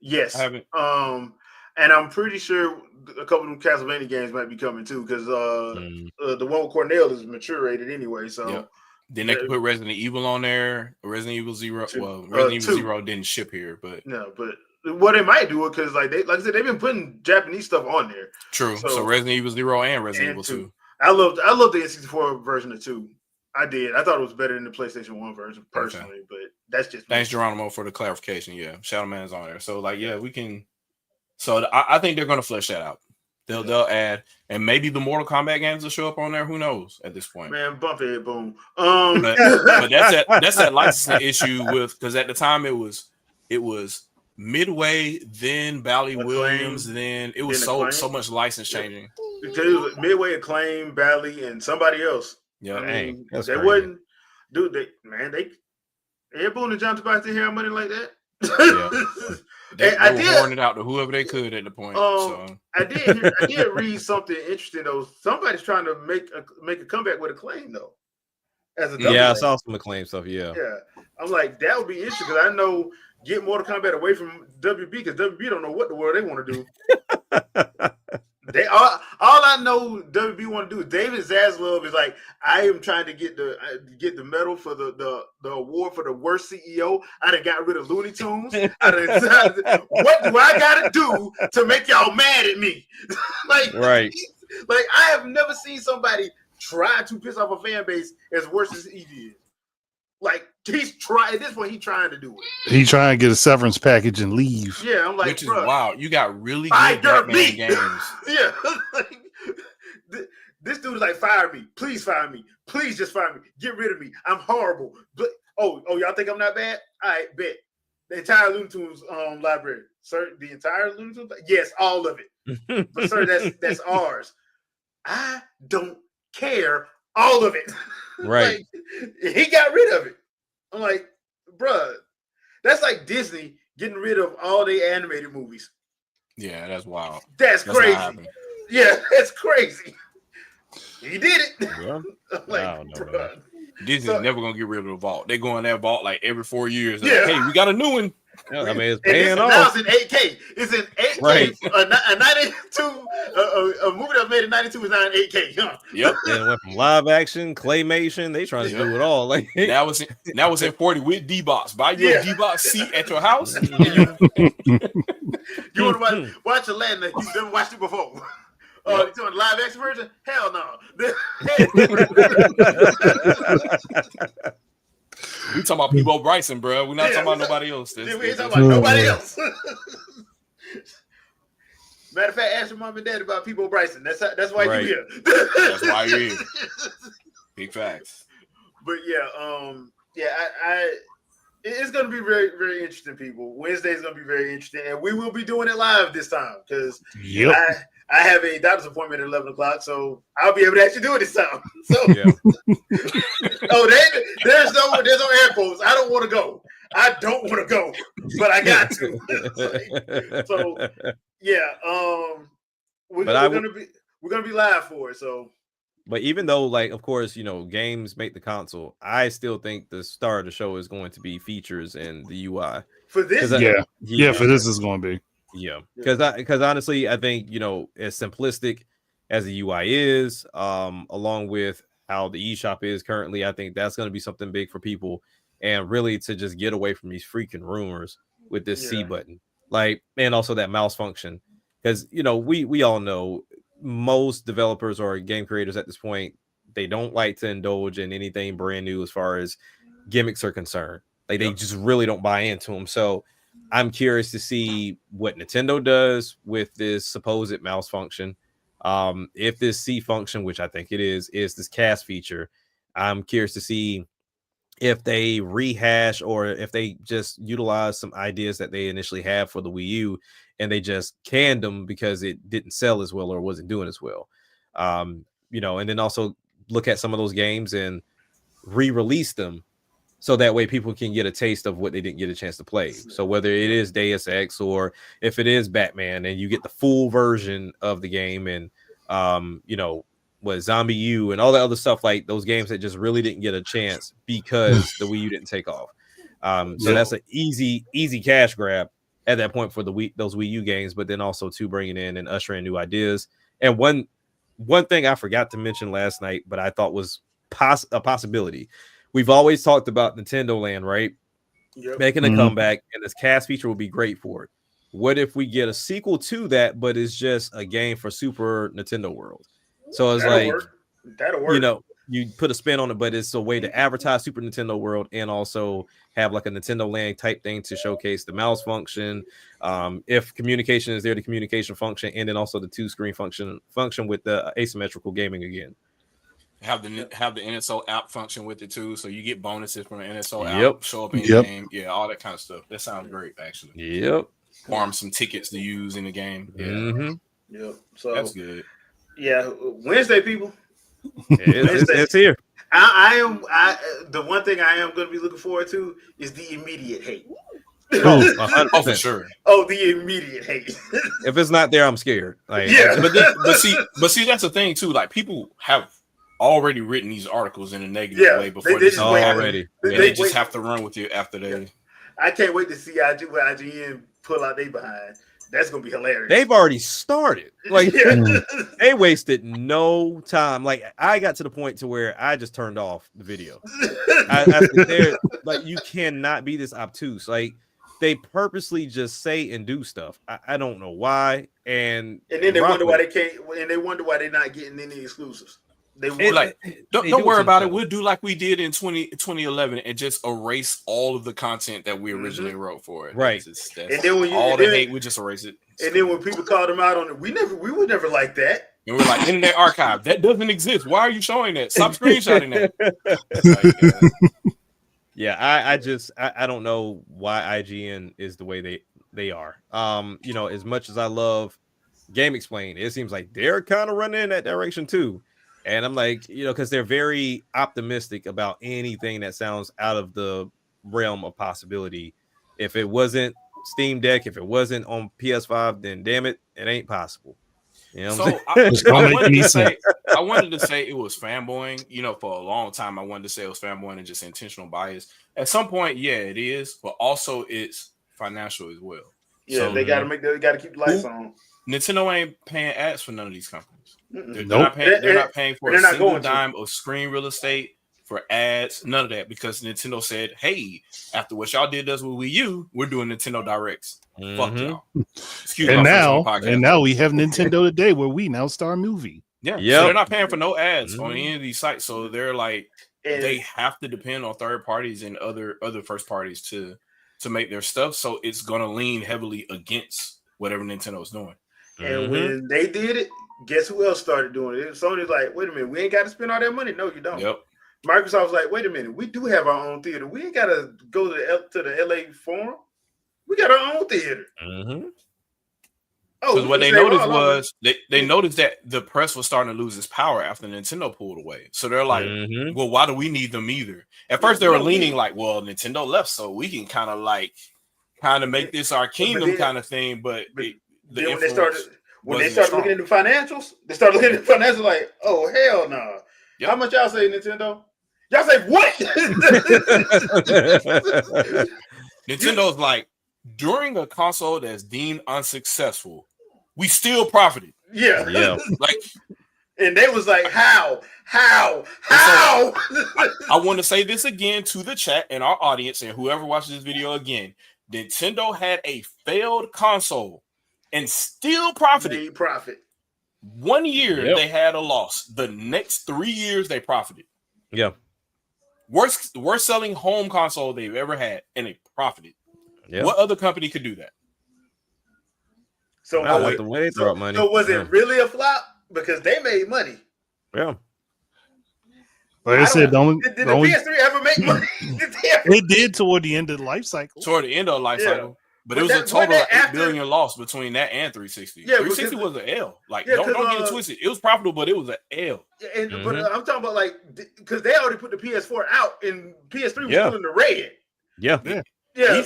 Yes, I haven't. And I'm pretty sure a couple of them Castlevania games might be coming too, because the one with Cornell is mature rated anyway. So then they could put Resident Evil on there. Resident Evil 0. Well, Resident Evil 0 didn't ship here, but what they might do it because like I said, they've been putting Japanese stuff on there. True. So Resident Evil 0 and Resident Evil 2. I love the N64 version of 2. I did. I thought it was better than the PlayStation 1 version personally, but that's just thanks, Geronimo, for the clarification. Yeah, Shadow Man's on there. So we can. So I think they're going to flesh that out. They'll add, and maybe the Mortal Kombat games will show up on there. Who knows at this point? Man, bump it, boom. But that's that licensing issue with because at the time it was Midway, then Bally Williams, then it was so much license changing. It was Midway, Acclaim, Bally, and somebody else. Yeah, I mean, they wouldn't, dude. Ed Boon and John Tobias didn't have money like that. They were pouring it out to whoever they could at the point. I did read something interesting though. Somebody's trying to make a comeback with Acclaim though. I saw some Acclaim stuff. Yeah, I'm like that would be interesting because I know get Mortal Kombat away from WB because WB don't know what the world they want to do. They all I know WB want to do. David Zaslav is like, I am trying to get the medal for the award for the worst CEO. I done got rid of Looney Tunes. What do I gotta do to make y'all mad at me? Right. Like I have never seen somebody try to piss off a fan base as worse as he did. Like he's trying at this point, he's trying to do it. He trying to get a severance package and leave. Yeah, I'm like, which is wild. You got really good Fire Batman me. games. Yeah, like, this dude is like, fire me, please just fire me, get rid of me. I'm horrible. But oh, y'all think I'm not bad? All right, bet. The entire Looney Tunes library, sir. The entire Looney Tunes, yes, all of it. But sir, that's ours. I don't care. All of it. Right. Like, he got rid of it. I'm like, bruh, that's like Disney getting rid of all their animated movies. Yeah, that's wild. That's crazy. Yeah, that's crazy. He did it. Yeah. I'm like, I don't know, bruh. Disney's never gonna get rid of the vault. They go in that vault like every 4 years. Yeah. Like, hey, we got a new one. Yeah, I mean, it's And paying now off. it's in 8K. It's in 8K. Right. A 92, a movie that was made in 92 is now in 8K. Huh? Yep. And it went from live action, claymation. They trying to do it all. Like Now it's in 40 with D-Box. Buy you a D-Box seat at your house. And You want to watch a land that you've never watched it before? You doing live action version? Hell no. we talking about Peebo Bryson, bro. We're not talking about nobody else. We ain't talking about nobody else. Matter of fact, ask your mom and dad about Peebo Bryson. That's why you're here. That's why you're here. Big facts. But yeah, it's going to be very, very interesting, people. Wednesday is going to be very interesting, and we will be doing it live this time because I have a doctor's appointment at 11 o'clock, so I'll be able to actually do it this time. So, there's no air quotes. I don't want to go. I don't want to go, but I got to. So, yeah, we're gonna be live for it. So. But even though, like, of course, games make the console, I still think the star of the show is going to be features and the UI. For this, for this is going to be. Yeah, because honestly, I think as simplistic as the UI is, along with how the eShop is currently, I think that's going to be something big for people, and really to just get away from these freaking rumors with this C button, like, and also that mouse function, because we all know. Most developers or game creators at this point, they don't like to indulge in anything brand new as far as gimmicks are concerned. Like they just really don't buy into them. So I'm curious to see what Nintendo does with this supposed mouse function. If this C function, which I think it is this cast feature, I'm curious to see if they rehash or if they just utilize some ideas that they initially had for the Wii U and they just canned them because it didn't sell as well or wasn't doing as well. And then also look at some of those games and re-release them so that way people can get a taste of what they didn't get a chance to play. So whether it is Deus Ex or if it is Batman and you get the full version of the game and, Zombie U and all that other stuff, like those games that just really didn't get a chance because the Wii U didn't take off. So that's an easy cash grab at that point for those Wii U games, but then also to bringing in and ushering new ideas. And one thing I forgot to mention last night, but I thought was a possibility. We've always talked about Nintendo Land, right? Yep. Making a comeback, and this cast feature would be great for it. What if we get a sequel to that, but it's just a game for Super Nintendo World? So it's that'll work. You put a spin on it, but it's a way to advertise Super Nintendo World and also have like a Nintendo Land type thing to showcase the mouse function. If communication is there, the communication function, and then also the 2-screen function with the asymmetrical gaming again. Have the NSO app function with it too, so you get bonuses from the NSO app. Show up in the game, all that kind of stuff. That sounds great, actually. Yep. Farm some tickets to use in the game. Yeah. Mm-hmm. Yep. So that's good. Yeah, Wednesday, people. It's here. The one thing I am going to be looking forward to is the immediate hate. Oh, for sure. Oh, the immediate hate. If it's not there, I'm scared. Like, but see, that's the thing too. Like people have already written these articles in a negative way before they just have to run with you after they. I can't wait to see IGN pull out they behind That's gonna be hilarious. They've already started. Like Yeah. they wasted no time. Like I got to the point to where I just turned off the video. I said, they're like, you cannot be this obtuse. Like they purposely just say and do stuff. I don't know why. And then they wonder why they can't. And they wonder why they're not getting any exclusives. They like don't do worry about it. sometimes. We'll do like we did in 2011 and just erase all of the content that we originally wrote for it. Right. That's And then when you all and the then, hate, we just erase it. and then when people called them out on it, we were never like that. And we're like, Internet Archive, that doesn't exist. Why are you showing that? Stop screenshotting that. Yeah, I don't know why IGN is the way they are. You know, as much as I love Game Explain, it seems like they're kind of running in that direction too. And I'm like, you know, because they're very optimistic about anything that sounds out of the realm of possibility. If it wasn't Steam Deck, if it wasn't on PS5, then damn it, it ain't possible. You know what I'm saying? I wanted to say it was fanboying. You know, for a long time, I wanted to say it was fanboying and just intentional bias. At some point, yeah, it is, but also it's financial as well. Yeah, so, they got to keep the lights on. Nintendo ain't paying ads for none of these companies. They're Nope. not paying for a single dime of screen real estate for ads, none of that, because Nintendo said, "Hey, after what y'all did us with Wii U, we're doing Nintendo Directs. Fuck y'all." And now we have Nintendo Today, where we now star movie. Yeah, so they're not paying for no ads on any of these sites, so they're like they have to depend on third parties and other first parties to make their stuff. So it's gonna lean heavily against whatever Nintendo's doing. And when they did it, guess who else started doing it? Sony's like, wait a minute, we ain't got to spend all that money. No, you don't. Yep. Microsoft was like, wait a minute, we do have our own theater. We ain't got to go to the LA Forum. We got our own theater. Because what they noticed was they noticed that the press was starting to lose its power after Nintendo pulled away. So they're like, well, why do we need them either? At first they were leaning like, well, Nintendo left, so we can kind of make this our kingdom kind of thing. But then when they started looking at the financials, like, oh hell no. Yep. How much y'all say, Nintendo? Y'all say what? Nintendo's like, during a console that's deemed unsuccessful, we still profited. Yeah. Like, and they was like, how? So, I want to say this again to the chat and our audience and whoever watches this video again. Nintendo had a failed console and still profited. Made profit. 1 year they had a loss. The next 3 years they profited. Yeah. Worst selling home console they've ever had, and they profited. Yeah. What other company could do that? So was it really a flop? Because they made money. Yeah. Like I said, did the PS3 ever make money? It did toward the end of the life cycle. Toward the end of the life cycle. But it was a total of $8 billion loss between that and 360. Yeah, 360 was an L. Like, don't get it twisted. It was profitable, but it was an L. But I'm talking about like because they already put the PS4 out and PS3 was still in the red. Yeah.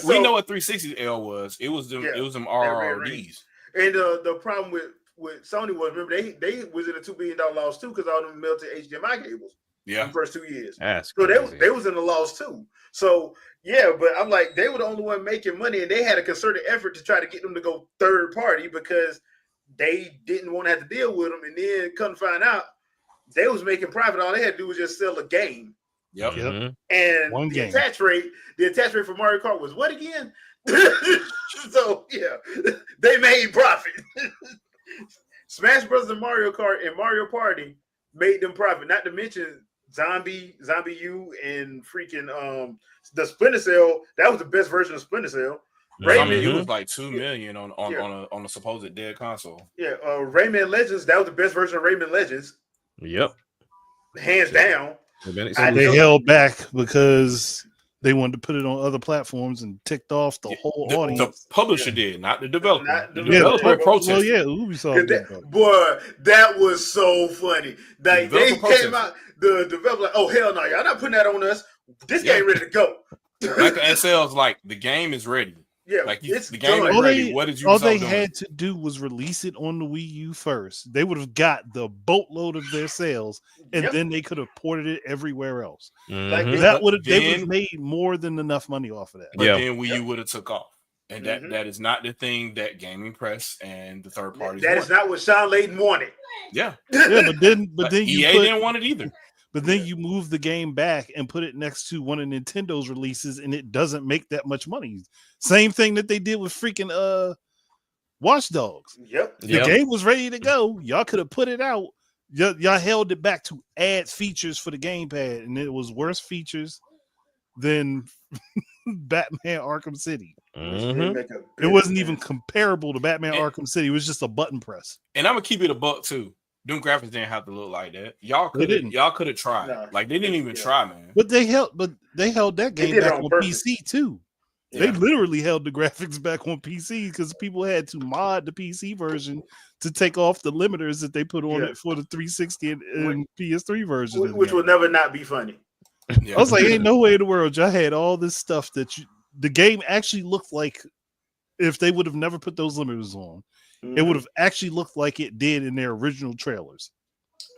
We know what 360's L was. It was them. It was them RRDs. And the problem with Sony was, remember they was in a $2 billion loss too because all them melted HDMI cables. In the first 2 years. So they was in the loss too. So yeah, but I'm like, they were the only one making money, and they had a concerted effort to try to get them to go third party because they didn't want to have to deal with them. And then come to find out, they was making profit. All they had to do was just sell a game. Yep. And the attach rate for Mario Kart was what again? So yeah, they made profit. Smash Bros. And Mario Kart and Mario Party made them profit. Not to mention Zombie U, and freaking the Splinter Cell. That was the best version of Splinter Cell. Rayman U was like $2 million on a supposed dead console. Yeah, Rayman Legends. That was the best version of Rayman Legends. Yep, hands down. They held back because they wanted to put it on other platforms and ticked off the whole audience. The publisher did, not the developer. The developer protested. Well, yeah, Ubisoft did. Boy, that was so funny. Like, they came out, the developer like, oh, hell no, y'all not putting that on us. This game ready to go. Like the SL's like, the game is ready. Yeah, like the game is ready. What did you? All they had to do was release it on the Wii U first. They would have got the boatload of their sales, and then they could have ported it everywhere else. Like they would have made more than enough money off of that. But then Wii U would have took off. And that is not the thing that Gaming Press and the third parties That want. is not what Sean Layden wanted. Yeah. but then EA didn't want it either. But then you move the game back and put it next to one of Nintendo's releases, and it doesn't make that much money. Same thing that they did with freaking Watch Dogs. Yep. The game was ready to go. Y'all could have put it out. Y'all held it back to add features for the gamepad, and it was worse features than Batman Arkham City. Mm-hmm. It wasn't even comparable to Batman Arkham City. It was just a button press. And I'm gonna keep it a buck too. Them graphics didn't have to look like that. Y'all could have tried. Nah, like they didn't even try, man. But they held that game back on PC too. Yeah. They literally held the graphics back on PC because people had to mod the PC version to take off the limiters that they put on it for the 360 and PS3 version, which will never not be funny. Yeah. I was like, ain't no way in the world y'all had all this stuff that the game actually looked like if they would have never put those limiters on. It would have actually looked like it did in their original trailers.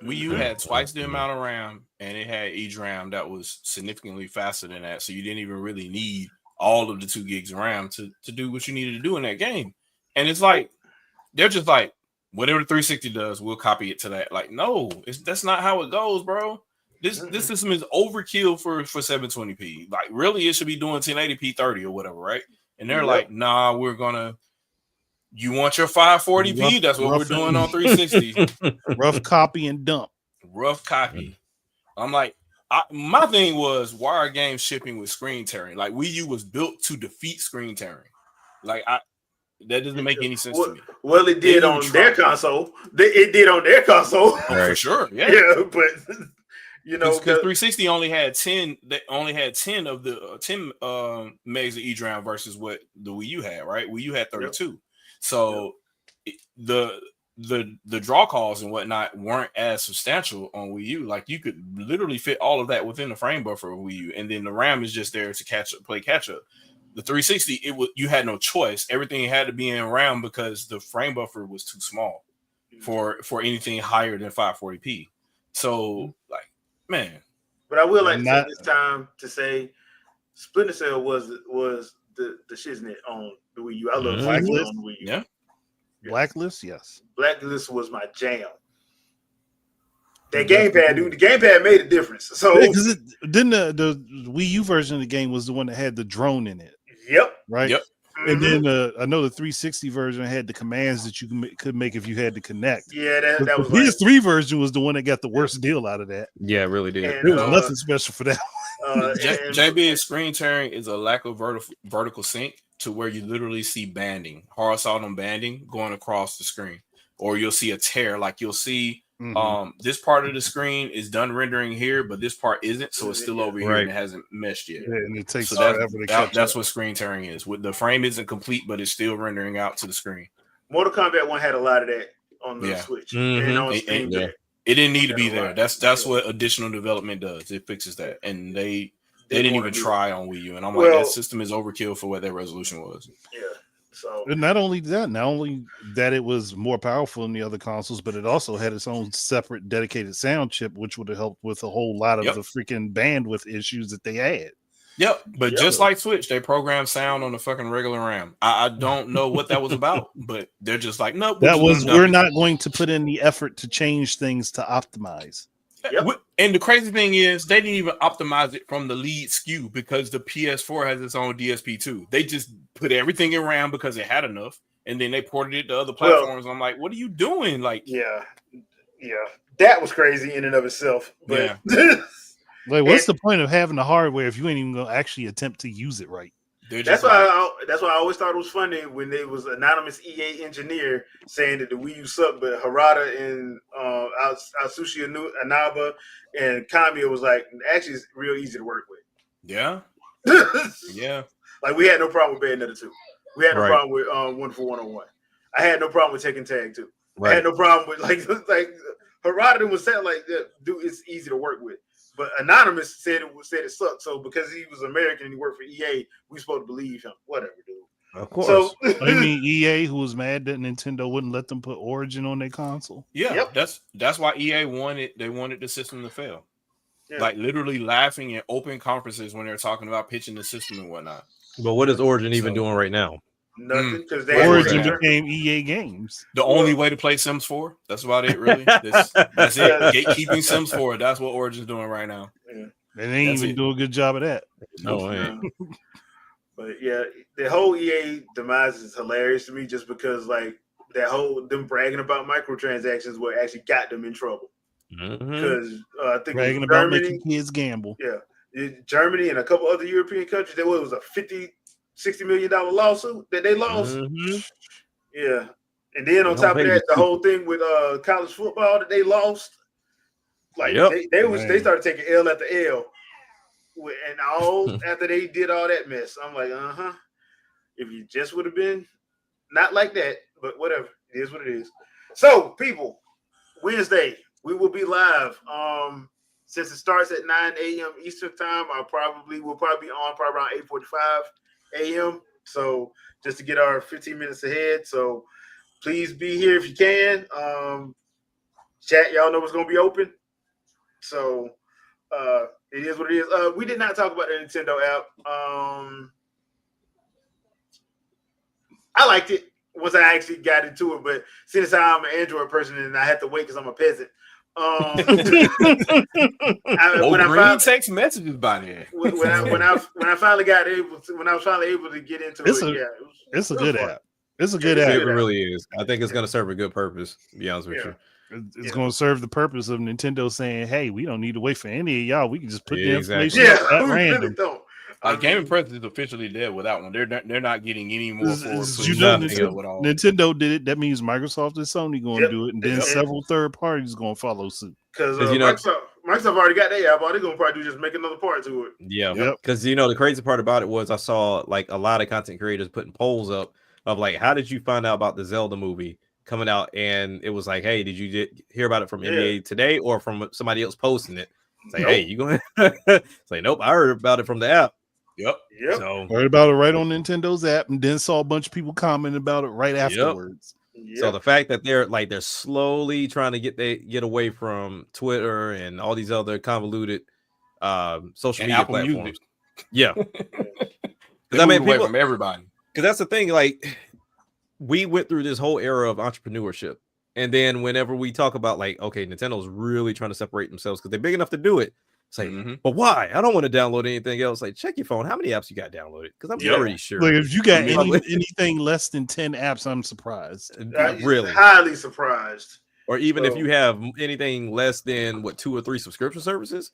Wii U had twice the amount of RAM, and it had eDRAM that was significantly faster than that. So you didn't even really need all of the 2 gigs of RAM to do what you needed to do in that game. And it's like they're just like, whatever the 360 does, we'll copy it to that. Like, no, that's not how it goes, bro. This system is overkill for 720p. Like, really, it should be doing 1080p 30 or whatever, right? And they're like, nah, we're gonna. You want your 540p? That's what we're doing on 360. Rough copy and dump. Rough copy. I'm like, my thing was, why are games shipping with screen tearing? Like, Wii U was built to defeat screen tearing. Like, that doesn't make any sense to me. Well, it did on their console. It did on their console. Oh, for sure. Yeah. Yeah, but because 360 only had 10. They only had 10 of the 10 megs of eDRAM versus what the Wii U had. Right? Wii U had 32. Yep. So the draw calls and whatnot weren't as substantial on Wii U. Like, you could literally fit all of that within the frame buffer of Wii U, and then the RAM is just there to play catch up. The 360, you had no choice. Everything had to be in RAM because the frame buffer was too small for anything higher than 540p. So, like, man. But I will like to take this time to say, Splinter Cell was the shiznit on the Wii U. I love Blacklist on the Wii U. Yeah. Blacklist, yes. Blacklist was my jam. That gamepad, dude. The gamepad made a difference. So because then the Wii U version of the game was the one that had the drone in it. Yep. Right. Yep. And then I know the 360 version had the commands that you could make if you had to connect. Yeah, that was the PS3 version was the one that got the worst deal out of that. Yeah, it really did. And, there was nothing special for that. JB's screen tearing is a lack of vertical sync to where you literally see banding, horizontal banding going across the screen, or you'll see a tear. Like, you'll see this part of the screen is done rendering here, but this part isn't, so it's still over here and it hasn't meshed yet. Yeah, and it takes forever to catch up. That's what screen tearing is. With the frame isn't complete, but it's still rendering out to the screen. Mortal Kombat 1 had a lot of that on the Switch. And on Steam. It didn't need to be there. That's what additional development does. It fixes that, and they didn't even try on Wii U. And I'm like, that system is overkill for what their resolution was. Yeah. So, and not only that it was more powerful than the other consoles, but it also had its own separate dedicated sound chip, which would have helped with a whole lot of the freaking bandwidth issues that they had. Yep, but just like Switch, they program sound on the fucking regular RAM. I don't know what that was about, but they're just like, nope. We're not going to put in the effort to change things to optimize. Yep. And the crazy thing is, they didn't even optimize it from the lead SKU because the PS4 has its own DSP2. They just put everything in RAM because it had enough, and then they ported it to other platforms. I'm like, what are you doing? Like, yeah, that was crazy in and of itself. But like, what's the point of having the hardware if you ain't even gonna actually attempt to use it right? That's why I always thought it was funny when there was an anonymous EA engineer saying that the Wii U sucked, but Harada and Atsushi Inaba and Kamiya was like, actually, it's real easy to work with. Yeah. Yeah. Like, we had no problem with Bayonetta 2. We had no problem with 14101. I had no problem with Tekken Tag 2. I had no problem with like Harada was saying like, dude, it's easy to work with. But Anonymous said it sucked. So because he was American and he worked for EA, we supposed to believe him. Whatever, dude. Of course. So, I mean, EA, who was mad that Nintendo wouldn't let them put Origin on their console. Yeah, that's why EA wanted the system to fail. Yeah. Like, literally laughing in open conferences when they're talking about pitching the system and whatnot. But what is Origin even doing right now? Nothing because they Origin that? became EA Games. The only way to play Sims 4. That's about it, really. That's it. Yeah. Gatekeeping Sims 4. That's what Origin's doing right now. Yeah. And they ain't That's even it. do a good job of that. No, I ain't. But yeah, the whole EA demise is hilarious to me just because like that whole them bragging about microtransactions what actually got them in trouble. Because I think Bragging it was about Germany, making kids gamble. Germany and a couple other European countries, there was a $50-60 million lawsuit that they lost. Yeah. And then on top of that, the whole thing with college football that they lost. Like they started taking L after L. And all after they did all that mess. I'm like, if you just would have been not like that, but whatever. It is what it is. So, people, Wednesday, we will be live. Since it starts at 9 a.m. Eastern time, we'll probably be on probably around 8:45 a.m. So just to get our 15 minutes ahead. So please be here if you can. Chat, y'all know what's gonna be open. So it is what it is. We did not talk about the Nintendo app. I liked it once I actually got into it, but since I'm an Android person and I had to wait because I'm a peasant. Green text messages by there. When I finally got able to, when I was finally able to get into it's a good app. It's a good It app. really is. I think it's going to serve a good purpose. To be honest with you. It's going to serve the purpose of Nintendo saying, "Hey, we don't need to wait for any of y'all. We can just put the information at random." Really don't. Gaming Press is officially dead with that one. They're not getting any more. Nintendo did it. That means Microsoft and Sony going to do it, and then several third parties going to follow suit. Because Microsoft already got their app. All they're going to probably do is just make another part to it. Yeah, because the crazy part about it was I saw like a lot of content creators putting polls up of like, how did you find out about the Zelda movie coming out? And it was like, hey, did you hear about it from NBA Today or from somebody else posting it? It's like, hey, you going? It's like, nope, I heard about it from the app. Yep. So heard about it right on Nintendo's app, and then saw a bunch of people commenting about it right afterwards. Yep. So the fact that they're slowly trying to get away from Twitter and all these other convoluted social media platforms. Music. Yeah. Because I mean, away from everybody. Because that's the thing. Like, we went through this whole era of entrepreneurship, and then whenever we talk about like, okay, Nintendo's really trying to separate themselves because they're big enough to do it. It's like, but why? I don't want to download anything else. Like, check your phone. How many apps you got downloaded? Because I'm pretty sure. Like, if you got anything less than 10 apps, I'm surprised. Really, highly surprised. Or even if you have anything less than 2 or 3 subscription services,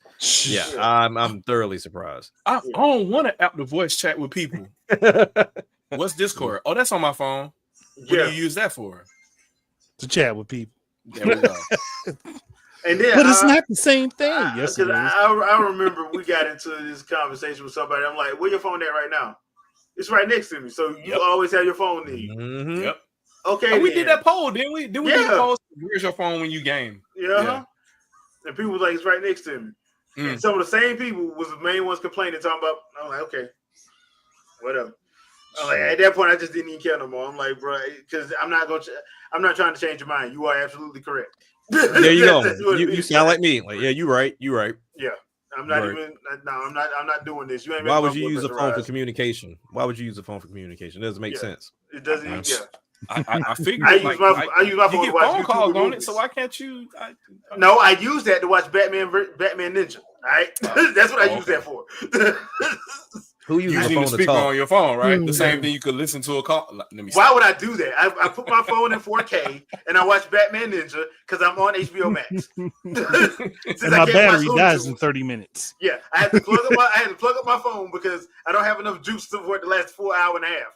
I'm thoroughly surprised. I don't want to app to voice chat with people. What's Discord? Oh, that's on my phone. What do you use that for? To chat with people. There we go. And then, but it's not the same thing. Yes, it is. I remember we got into this conversation with somebody. I'm like, where your phone at right now? It's right next to me. So you always have your phone near you. Yep. Okay. We did that poll, didn't we? Did we do the poll? Where's your phone when you game? Yeah. And people was like, it's right next to me. And some of the same people was the main ones complaining, talking about. I'm like, okay, whatever. I'm like, at that point, I just didn't even care no more. I'm like, bro, because I'm not trying to change your mind. You are absolutely correct. There you go. You sound like me. Like, yeah, you're right. You're right. Yeah, I'm not even. No, I'm not doing this. You ain't. Why would you use a phone for communication? Why would you use a phone for communication? It doesn't make sense. It doesn't. I figured. I use my phone to watch phone calls on it. So why can't you? No, I use that to watch Batman Ninja. All right, that's what I use that for. Who uses a phone to talk on your phone, right? The same thing you could listen to a call. Why would I do that? I put my phone in 4K and I watch Batman Ninja because I'm on HBO Max. And my battery dies in 30 minutes. Yeah, I had to plug up my phone because I don't have enough juice to work the last 4 hours and a half.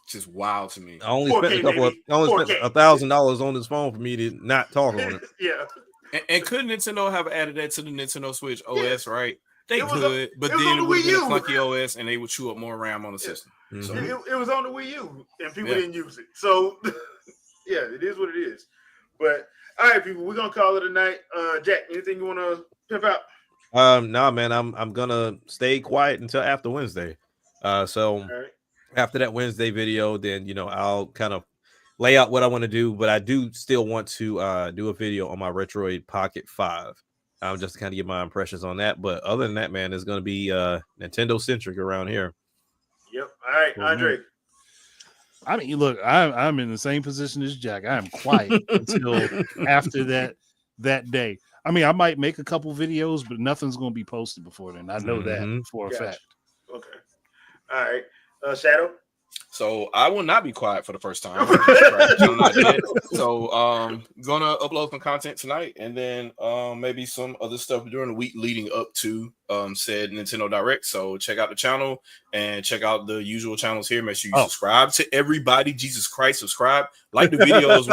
Just wild to me. I only spent $1,000 on this phone for me to not talk on it. Yeah. And could Nintendo have added that to the Nintendo Switch OS, right? They could, but then it would be a clunky OS and they would chew up more RAM on the system. So it was on the Wii U and people didn't use it. So yeah, it is what it is. But all right, people, we're gonna call it a night. Jack, anything you want to pimp out? Nah, man, I'm gonna stay quiet until after Wednesday. So after that Wednesday video, then I'll kind of lay out what I want to do, but I do still want to do a video on my Retroid Pocket 5. Just to kind of get my impressions on that. But other than that, man, it's going to be Nintendo centric around here. Yep. All right, Andre. I mean, look, I'm in the same position as Jack. I am quiet until after that day. I mean, I might make a couple videos, but nothing's going to be posted before then. I know that for a fact. Okay. All right. Shadow. So I will not be quiet for the first time. So gonna upload some content tonight, and then maybe some other stuff during the week leading up to said Nintendo Direct. So check out the channel and check out the usual channels here. Make sure you subscribe to everybody. Jesus Christ, subscribe, like the videos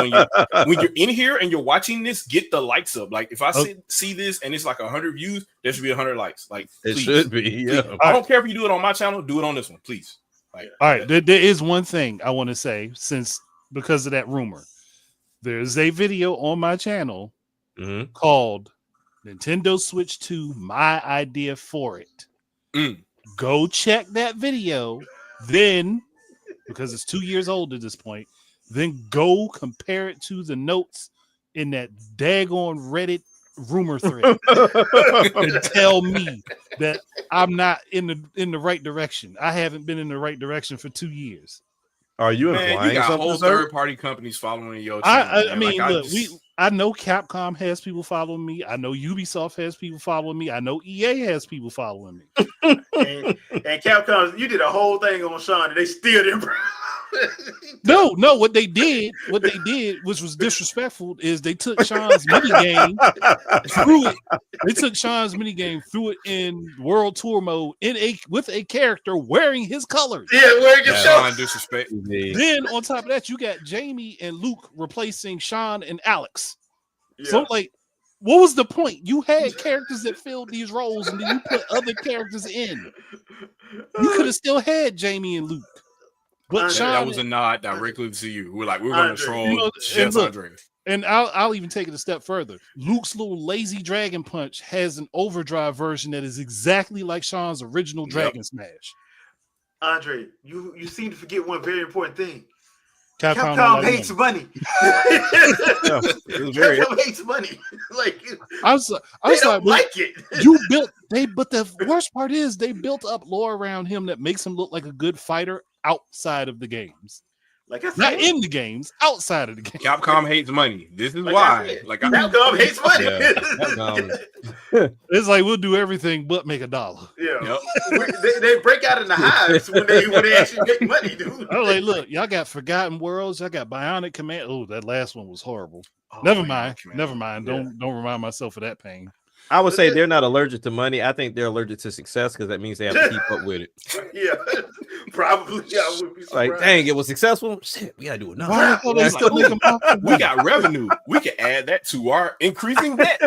when you're in here and you're watching this. Get the likes up. Like if I see this and it's like 100 views, there should be 100 likes. Like it please, should be. Yeah. I don't care if you do it on my channel. Do it on this one, please. All right, there is one thing I want to say because of that rumor. There's a video on my channel called Nintendo Switch 2 My Idea for It. Go check that video. Then, because it's 2 years old at this point, then go compare it to the notes in that daggone Reddit rumor thread and tell me that I'm not in the right direction. I haven't been in the right direction for 2 years. Are you implying you got something? Whole third-party companies following your channel. I mean, look, I know Capcom has people following me. I know Ubisoft has people following me. I know EA has people following me. and Capcom, you did a whole thing on Sean, and they still didn't. No, what they did, which was disrespectful, is they took Sean's minigame, threw it. They took Sean's minigame, threw it in World Tour mode with a character wearing his colors. Yeah, wearing his Sean disrespect. Then on top of that, you got Jamie and Luke replacing Sean and Alex. Yeah. So like, what was the point? You had characters that filled these roles, and then you put other characters in. You could have still had Jamie and Luke. But Sean, that was a nod directly to you. We're going to troll Chef Andre. And I'll even take it a step further. Luke's little lazy Dragon Punch has an overdrive version that is exactly like Sean's original Dragon Smash. Andre, you seem to forget one very important thing. Capcom hates money. Capcom hates money. Like I was like it. But the worst part is they built up lore around him that makes him look like a good fighter outside of the games. Like I said, not in the games, outside of the game. Capcom hates money. This is why. Capcom hates money. It's like we'll do everything but make $1. Yeah, they break out in the hives when they actually make money, dude. I'm like, look, y'all got Forgotten Worlds, y'all got Bionic Command. Oh, that last one was horrible. Never mind. Don't remind myself of that pain. I would say they're not allergic to money. I think they're allergic to success because that means they have to keep up with it. Yeah, probably. I would be surprised. Like, dang, it was successful. Shit, we gotta do another. We got revenue. We can add that to our increasing debt.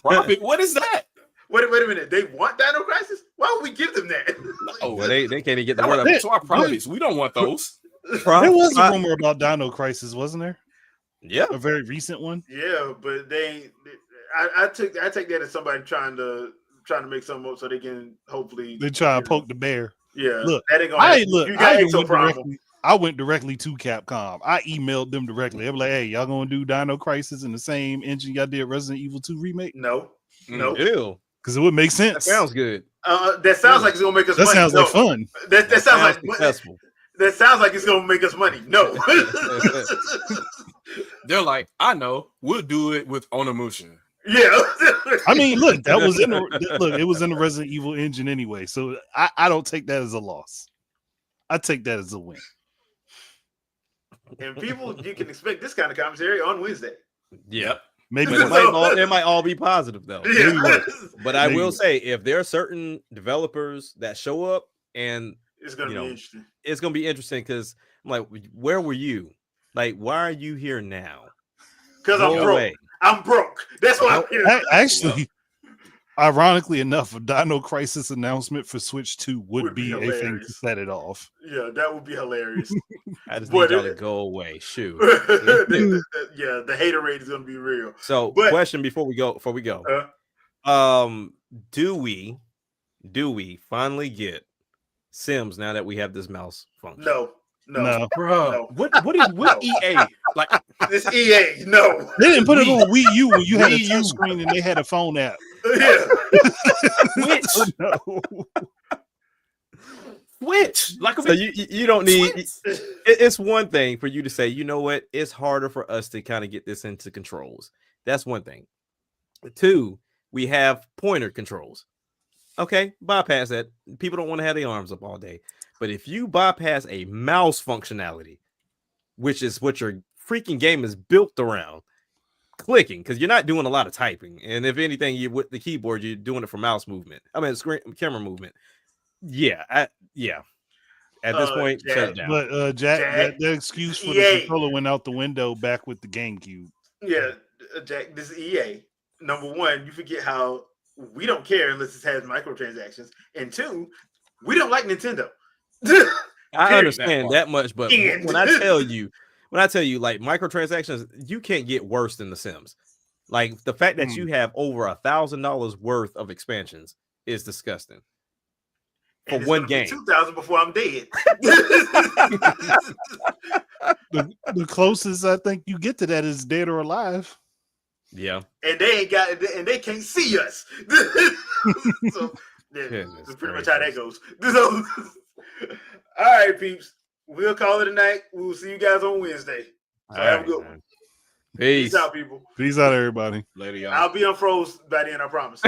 Profit. What is that? Wait a minute. They want Dino Crisis? Why would we give them that? Oh, well, they can't even get the word out. To our profits. We don't want those. There was a rumor about Dino Crisis, wasn't there? Yeah, a very recent one. Yeah, but I take that as somebody trying to make something up so they can hopefully they try to poke the bear. Yeah, look, that ain't gonna I went directly to Capcom. I emailed them directly. I'm like, hey, y'all gonna do Dino Crisis in the same engine y'all did Resident Evil 2 remake? No. Because it would make sense. That sounds good. That sounds like it's gonna make us money. That sounds like fun. That sounds like successful. That sounds like it's gonna make us money. No. They're like, I know, we'll do it with Onimusha. Yeah. I mean, look, it was in the Resident Evil engine anyway. So I don't take that as a loss. I take that as a win. And people, you can expect this kind of commentary on Wednesday. Yep. Maybe it might all be positive though. Yeah. But I will say, if there are certain developers that show up, and it's gonna be interesting. It's gonna be interesting because I'm like, where were you? Like, why are you here now? Because I'm broke. I'm broke. That's why I'm here. Actually, ironically enough, a Dino Crisis announcement for Switch 2 would be a thing to set it off. Yeah, that would be hilarious. I just need y'all to go away. Shoot. The hater rate is gonna be real. So, question before we go. Do we finally get Sims now that we have this mouse function? No, bro. No. What EA? Like this EA? No, they didn't put it on Wii U when you had a touch screen and they had a phone app. Yeah. switch. Like So you don't need. switch. It's one thing for you to say, you know what? It's harder for us to kind of get this into controls. That's one thing. Two, we have pointer controls. Okay, bypass that. People don't want to have their arms up all day. But if you bypass a mouse functionality, which is what your freaking game is built around, clicking, because you're not doing a lot of typing. And if anything, you with the keyboard, you're doing it for mouse movement. I mean, screen camera movement. Yeah. At this point, Jack, shut it down. But Jack, that excuse for the controller went out the window back with the GameCube. Yeah, Jack, this is EA. Number one, you forget how we don't care unless it has microtransactions. And two, we don't like Nintendo. I understand that much, but And- when I tell you, like microtransactions, you can't get worse than The Sims. Like the fact that you have over $1,000 worth of expansions is disgusting. For one game, 2,000 before I'm dead. The closest I think you get to that is Dead or Alive. yeah. And they ain't got, and they can't see us. So that's pretty much how that goes. So, all right, peeps. We'll call it a night. We'll see you guys on Wednesday. So have a good one. Peace. Peace out, people. Peace out, everybody. Later, y'all. I'll be unfroze by then, I promise.